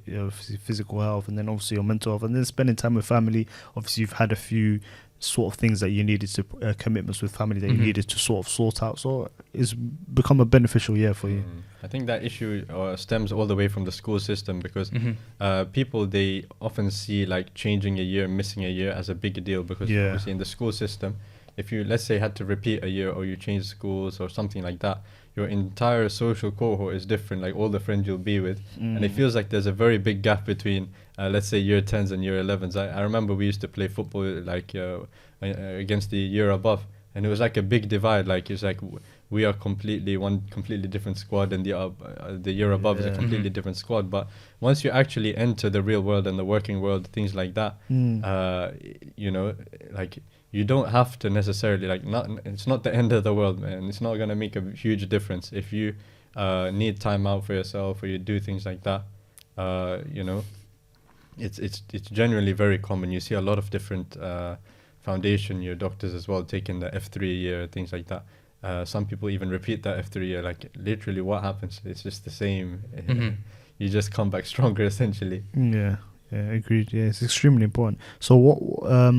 your physical health, and then obviously your mental health, and then spending time with family. Obviously you've had a few sort of things that you needed to commitments with family that you needed to sort of sort out, so it's become a beneficial year for you. I think that issue stems all the way from the school system, because people, they often see like changing a year, missing a year as a big deal, because obviously in the school system, if you, let's say, had to repeat a year, or you change schools or something like that, your entire social cohort is different, like all the friends you'll be with. And it feels like there's a very big gap between, let's say, year 10s and year 11s. I remember we used to play football against the year above, and it was like a big divide. Like, it's like we are completely different squad, and the year above is a completely different squad. But once you actually enter the real world and the working world, things like that, you don't have to necessarily, it's not the end of the world, man. It's not going to make a huge difference if you need time out for yourself, or you do things like that. It's generally very common. You see a lot of different foundation year doctors as well taking the F3 year, things like that. Some people even repeat that F3 year. Like, literally what happens, it's just the same. You just come back stronger, essentially. Agreed. Yeah, it's extremely important. So what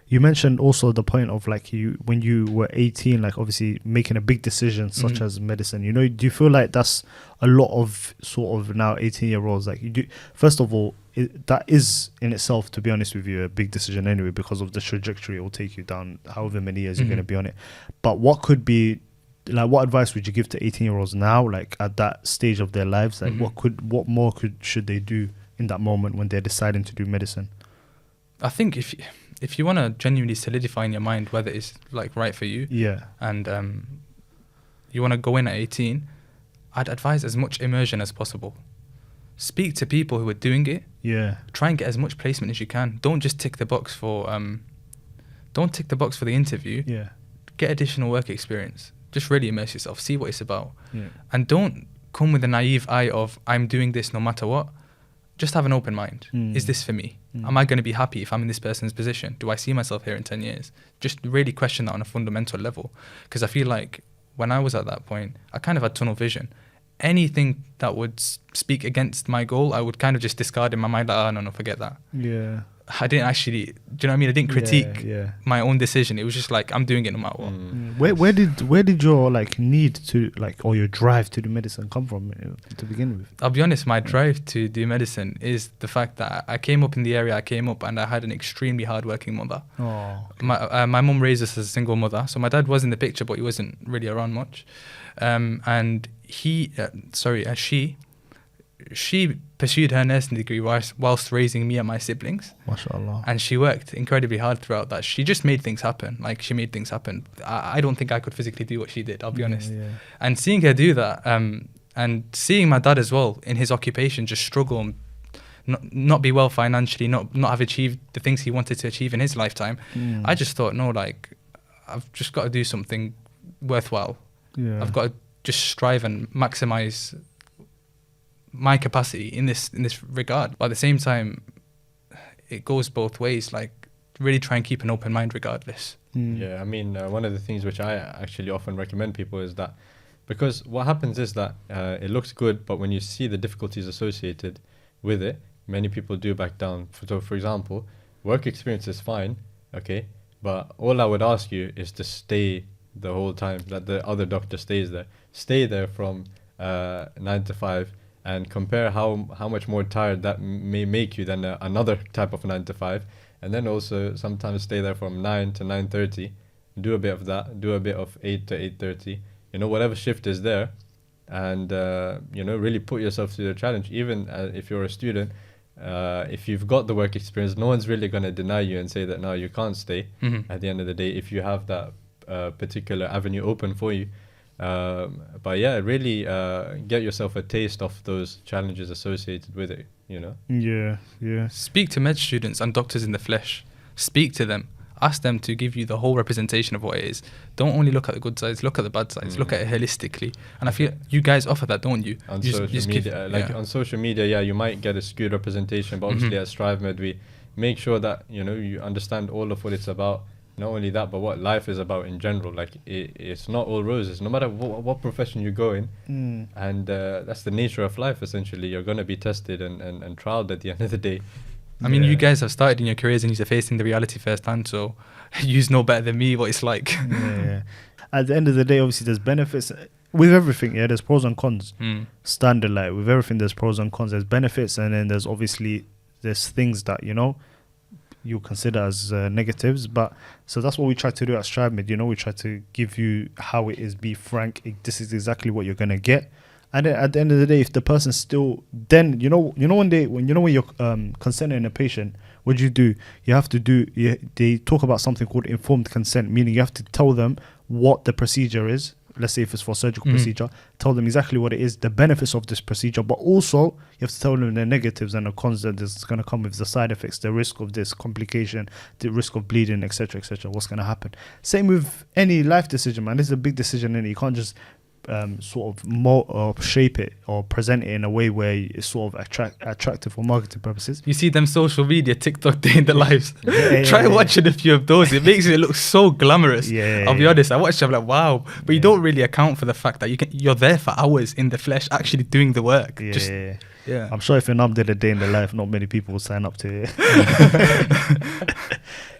you mentioned also the point of like you when you were 18, like obviously making a big decision such as medicine. You know, do you feel like that's a lot of sort of now 18-year-olds like you do? First of all, that is in itself, to be honest with you, a big decision anyway because of the trajectory it will take you down, however many years you're going to be on it. But what could be like, what advice would you give to 18-year-olds now, like at that stage of their lives? Like what more should they do in that moment when they're deciding to do medicine? I think if you want to genuinely solidify in your mind whether it's like right for you, and you want to go in at 18, I'd advise as much immersion as possible. Speak to people who are doing it. Try and get as much placement as you can. Don't just tick the box for the interview. Get additional work experience. Just really immerse yourself. See what it's about. And don't come with a naive eye of I'm doing this no matter what. Just have an open mind. Is this for me? Am I going to be happy if I'm in this person's position? Do I see myself here in 10 years? Just really question that on a fundamental level. Because I feel like when I was at that point, I kind of had tunnel vision. Anything that would speak against my goal, I would kind of just discard in my mind, like, oh, no, forget that. I didn't actually, do you know what I mean? I didn't critique my own decision. It was just like, I'm doing it no matter what. Where did your like need to like, or your drive to do medicine come from to begin with? I'll be honest, my drive to do medicine is the fact that I came up in the area I came up and I had an extremely hardworking mother. My mum raised us as a single mother. So my dad was in the picture, but he wasn't really around much. And she pursued her nursing degree whilst raising me and my siblings. MashaAllah. And she worked incredibly hard throughout that. She just made things happen. Like, she made things happen. I don't think I could physically do what she did, I'll be honest. And seeing her do that, and seeing my dad as well in his occupation just struggle and not be well financially, not have achieved the things he wanted to achieve in his lifetime, I just thought, no, like, I've just got to do something worthwhile. I've got to just strive and maximize my capacity in this regard. But at the same time, it goes both ways. Like, really try and keep an open mind regardless. Yeah, I mean, one of the things which I actually often recommend people is that, because what happens is that it looks good, but when you see the difficulties associated with it, many people do back down. So, for example, work experience is fine, okay, but all I would ask you is to stay the whole time that the other doctor stays there. Stay there from 9 to 5 and compare how much more tired that may make you than another type of 9 to 5. And then also sometimes stay there from 9 to 9:30. Do a bit of that. Do a bit of 8 to 8:30. You know, whatever shift is there. And, really put yourself through the challenge. Even if you're a student, if you've got the work experience, no one's really going to deny you and say that, no, you can't stay at the end of the day if you have that particular avenue open for you. But yeah, really get yourself a taste of those challenges associated with it, you know? Yeah. Speak to med students and doctors in the flesh. Speak to them. Ask them to give you the whole representation of what it is. Don't only look at the good sides, look at the bad sides. Look at it holistically. And I feel you guys offer that, don't you? On social media. On social media, you might get a skewed representation, but obviously at StriveMed, we make sure that, you understand all of what it's about. Not only that, but what life is about in general. Like, it's not all roses, no matter what profession you go in. And that's the nature of life, essentially. You're going to be tested and trialed at the end of the day. I mean, you guys have started in your careers and you're facing the reality firsthand, so you know better than me what it's like. At the end of the day, obviously, there's benefits. With everything, there's pros and cons. Standard, like, with everything, there's pros and cons. There's benefits, and then there's things that, you consider as negatives. But so that's what we try to do at StriveMed. We try to give you how it is, be frank. This is exactly what you're gonna get. And then at the end of the day, if the person's still, then when you're consenting a patient, what do? You have to do. They talk about something called informed consent, meaning you have to tell them what the procedure is. Let's say if it's for a surgical procedure, tell them exactly what it is, the benefits of this procedure, but also you have to tell them the negatives and the cons that is going to come with the side effects, the risk of this complication, the risk of bleeding, etc., what's going to happen. Same with any life decision, man. This is a big decision, and you can't just sort of or shape it or present it in a way where it's sort of attractive for marketing purposes. You see them social media, TikTok day in the lives. Yeah, Try yeah. watching a few of those. It makes it look so glamorous. Yeah, I'll be yeah. honest. I watched it, I'm like, wow. But you don't really account for the fact that you're there for hours in the flesh, actually doing the work. Yeah. I'm sure if your mum did a day in the life, not many people would sign up to it.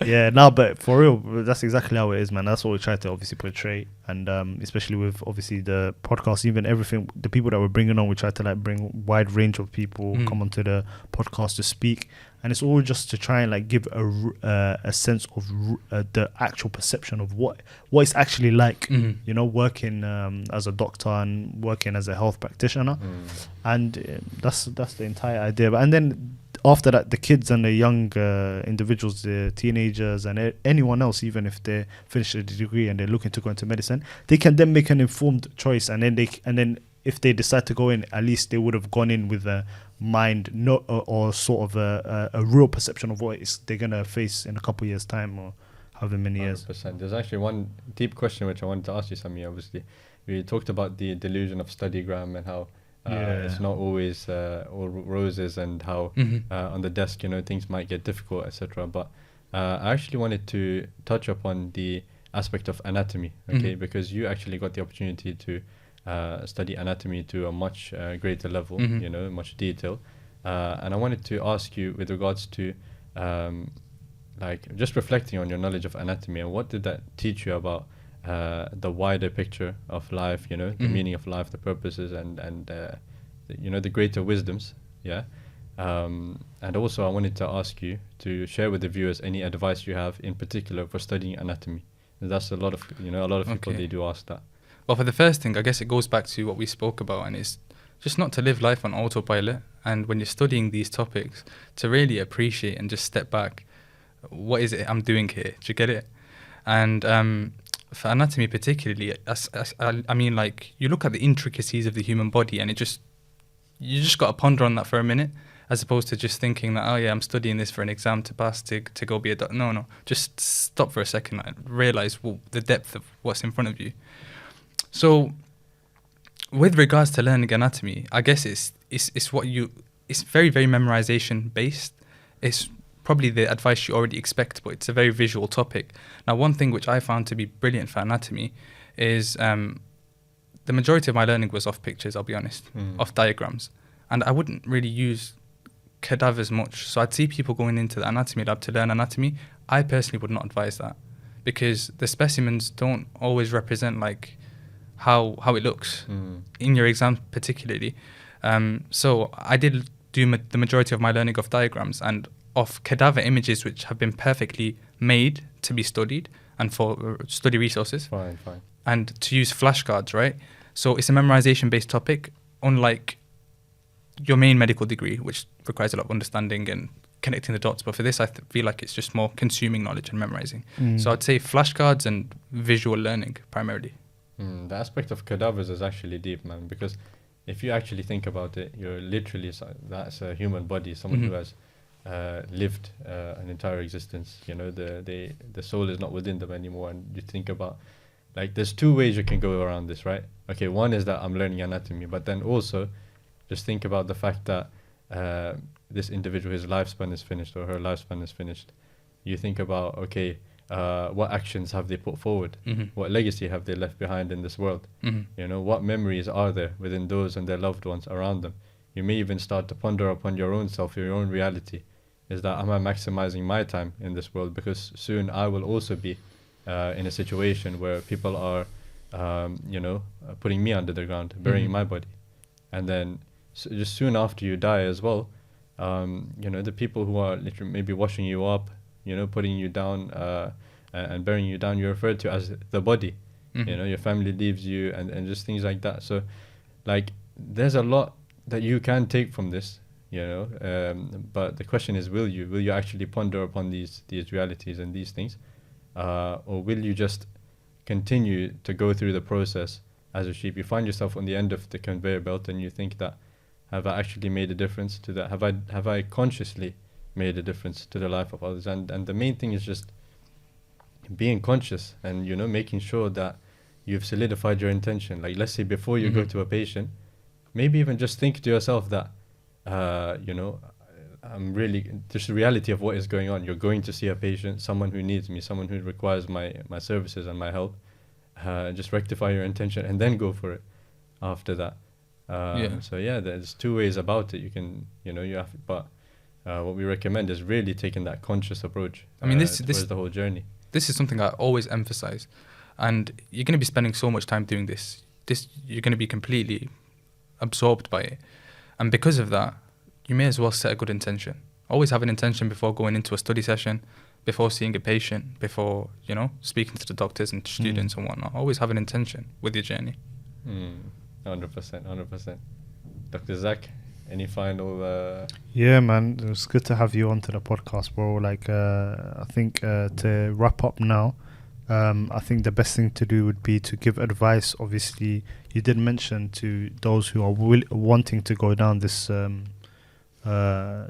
Yeah, no, but for real, that's exactly how it is, man. That's what we try to obviously portray, and especially with obviously the podcast, even everything, the people that we're bringing on, we try to like bring wide range of people come onto the podcast to speak, and it's all just to try and like give a sense of the actual perception of what it's actually like, you know, working as a doctor and working as a health practitioner, and that's the entire idea. And then after that, the kids and the young individuals, the teenagers and anyone else, even if they finish a degree and they're looking to go into medicine, they can then make an informed choice, and then if they decide to go in, at least they would have gone in with a mind, or sort of a real perception of what they're gonna face in a couple of years' time, or however many years. 100%. There's actually one deep question which I wanted to ask you, Samy. Obviously, we talked about the delusion of studygram and how it's not always all roses, and how on the desk, you know, things might get difficult, etc. But I actually wanted to touch upon the aspect of anatomy, okay, because you actually got the opportunity to study anatomy to a much greater level, you know, much detail, and I wanted to ask you with regards to like just reflecting on your knowledge of anatomy, and what did that teach you about the wider picture of life, you know, the meaning of life, the purposes, and you know, the greater wisdoms, and also I wanted to ask you to share with the viewers any advice you have in particular for studying anatomy. That's a lot of people, they do ask that. Well, for the first thing, I guess it goes back to what we spoke about, and it's just not to live life on autopilot, and when you're studying these topics, to really appreciate and just step back. What is it I'm doing here? Do you get it? And for anatomy particularly, I mean, like, you look at the intricacies of the human body, and you just got to ponder on that for a minute, as opposed to just thinking that, oh yeah, I'm studying this for an exam to pass to go be a doctor. No, just stop for a second and realize the depth of what's in front of you. So with regards to learning anatomy, I guess it's very, very memorization based. It's probably the advice you already expect, but it's a very visual topic. Now, one thing which I found to be brilliant for anatomy is the majority of my learning was off pictures, I'll be honest, off diagrams. And I wouldn't really use cadavers much. So I'd see people going into the anatomy lab to learn anatomy. I personally would not advise that, because the specimens don't always represent like how it looks in your exam particularly. So I did do the majority of my learning of diagrams and of cadaver images which have been perfectly made to be studied and for study resources. Fine. And to use flashcards, right? So it's a memorization based topic, unlike your main medical degree, which requires a lot of understanding and connecting the dots. But for this, I feel like it's just more consuming knowledge and memorizing. So I'd say flashcards and visual learning primarily. The aspect of cadavers is actually deep, man, because if you actually think about it, you're literally, that's a human body, someone who has lived an entire existence. You know, the soul is not within them anymore. And you think about, like, there's two ways you can go around this, right? Okay, one is that I'm learning anatomy, but then also just think about the fact that this individual, his lifespan is finished, or her lifespan is finished. You think about, okay, what actions have they put forward? What legacy have they left behind in this world? You know, what memories are there within those and their loved ones around them? You may even start to ponder upon your own self, your own reality. Is that, am I maximizing my time in this world? Because soon I will also be in a situation where people are, putting me under the ground, burying my body. And then just soon after you die as well, the people who are literally maybe washing you up, putting you down and burying you down, you're referred to as the body. Your family leaves you and just things like that. So, like, there's a lot that you can take from this, but the question is, will you actually ponder upon these realities and these things, or will you just continue to go through the process as a sheep? You find yourself on the end of the conveyor belt and you think that, have I actually made a difference to that? Have I consciously made a difference to the life of others? And the main thing is just being conscious and making sure that you've solidified your intention. Like, let's say before you go to a patient, maybe even just think to yourself that, you know, I'm really, just the reality of what is going on. You're going to see a patient, someone who needs me, someone who requires my services and my help. Just rectify your intention and then go for it after that. So yeah, there's two ways about it. You can, you know, you have, but what we recommend is really taking that conscious approach. I mean, this the whole journey. This is something I always emphasize, and you're going to be spending so much time doing this. You're going to be completely absorbed by it, and because of that, you may as well set a good intention. Always have an intention before going into a study session, before seeing a patient, before, you know, speaking to the doctors and students and whatnot. Always have an intention with your journey. 100%. Dr. Zach, any final... Yeah, man, it was good to have you onto the podcast, bro. Like, I think to wrap up now, I think the best thing to do would be to give advice. Obviously, you did mention to those who are wanting to go down this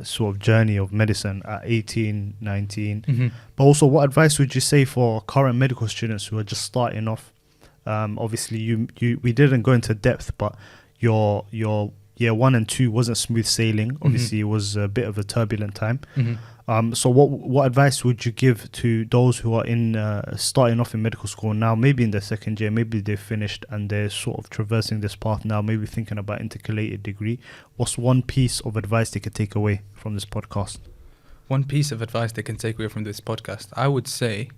sort of journey of medicine at 18, 19. But also, what advice would you say for current medical students who are just starting off? Obviously, we didn't go into depth, but your year 1 and 2 wasn't smooth sailing. Obviously, it was a bit of a turbulent time. So what advice would you give to those who are in starting off in medical school now, maybe in their second year, maybe they've finished and they're sort of traversing this path now, maybe thinking about intercalated degree? What's one piece of advice they could take away from this podcast? One piece of advice they can take away from this podcast, I would say,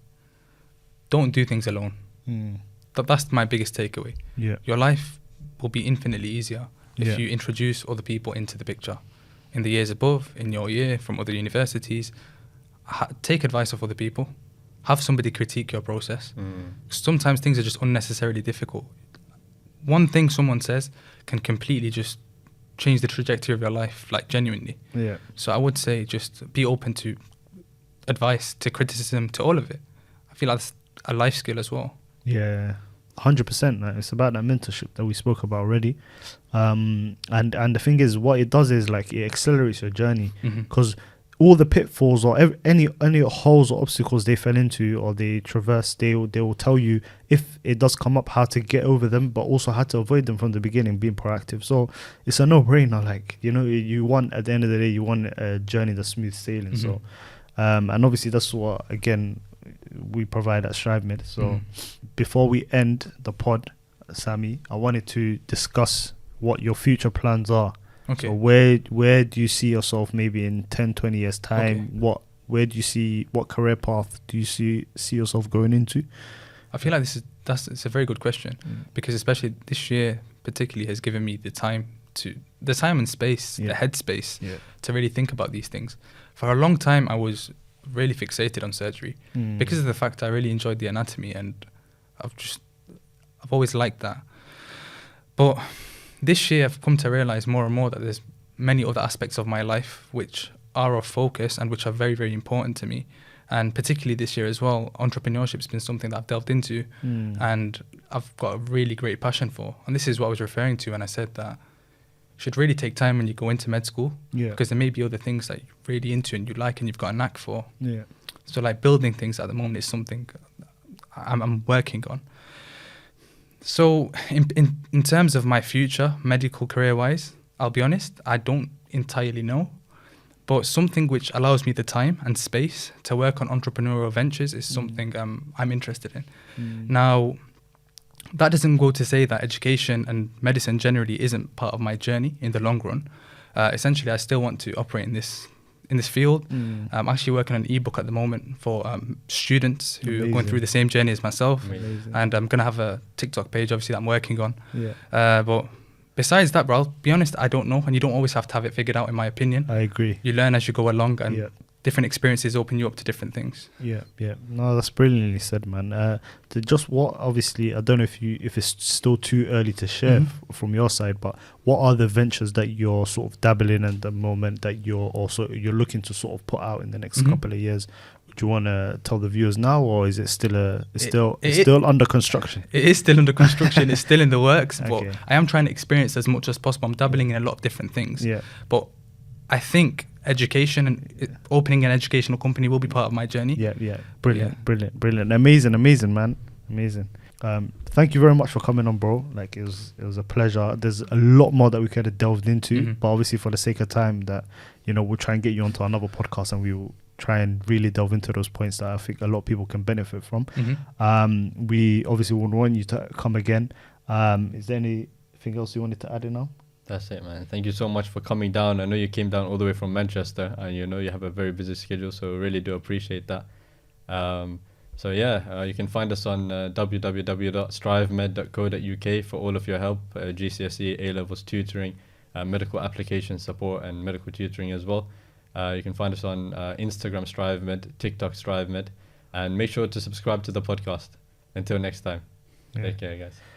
don't do things alone. That's my biggest takeaway. Yeah. Your life will be infinitely easier if you introduce other people into the picture. In the years above, in your year, from other universities, take advice of other people. Have somebody critique your process. Sometimes things are just unnecessarily difficult. One thing someone says can completely just change the trajectory of your life, like genuinely. Yeah. So I would say just be open to advice, to criticism, to all of it. I feel like that's a life skill as well. Yeah, 100%. It's about that mentorship that we spoke about already. And the thing is, what it does is like it accelerates your journey, because all the pitfalls or any holes or obstacles they fell into or they traverse, they will tell you, if it does come up, how to get over them, but also how to avoid them from the beginning, being proactive. So it's a no-brainer. Like, you know, you want, at the end of the day, you want a journey that's smooth sailing. So and obviously that's what, again, we provide at StriveMed. So before we end the pod, Samy, I wanted to discuss what your future plans are. Okay. So where do you see yourself maybe in 10, 20 years time? Okay. Where do you see, what career path do you see yourself going into? I feel like it's a very good question, because especially this year particularly has given me the time and space, the headspace to really think about these things. For a long time, I was really fixated on surgery because of the fact I really enjoyed the anatomy, and I've always liked that. But this year I've come to realize more and more that there's many other aspects of my life which are of focus and which are very, very important to me. And particularly this year as well, entrepreneurship's been something that I've delved into and I've got a really great passion for. And this is what I was referring to when I said that you should really take time when you go into med school, because there may be other things that you're really into and you like and you've got a knack for. So like building things at the moment is something I'm working on. So in terms of my future, medical career-wise, I'll be honest, I don't entirely know. But something which allows me the time and space to work on entrepreneurial ventures is something I'm interested in. Now, that doesn't go to say that education and medicine generally isn't part of my journey in the long run. Essentially, I still want to operate in this field. I'm actually working on an ebook at the moment for students who are going through the same journey as myself. And I'm going to have a TikTok page, obviously, that I'm working on. But besides that, bro, I'll be honest, I don't know. And you don't always have to have it figured out, in my opinion. I agree. You learn as you go along, and different experiences open you up to different things. No, that's brilliantly said, man. Obviously, I don't know if it's still too early to share from your side, but what are the ventures that you're sort of dabbling in at the moment that you're looking to sort of put out in the next couple of years? Do you want to tell the viewers now, or is it still still under construction? It is still under construction. It's still in the works, but I am trying to experience as much as possible. I'm dabbling in a lot of different things. But I think education and opening an educational company will be part of my journey. Brilliant. Amazing, man. Amazing. Thank you very much for coming on, bro. Like, it was a pleasure. There's a lot more that we could have delved into, but obviously for the sake of time, that, you know, we'll try and get you onto another podcast, and we will try and really delve into those points that I think a lot of people can benefit from. We obviously would want you to come again. Is there anything else you wanted to add in now? That's it, man. Thank you so much for coming down. I know you came down all the way from Manchester, and you know you have a very busy schedule, so really do appreciate that. So yeah, you can find us on www.strivemed.co.uk for all of your help, GCSE, A-levels, tutoring, medical application support, and medical tutoring as well. You can find us on Instagram StriveMed, TikTok StriveMed, and make sure to subscribe to the podcast. Until next time, take care, guys.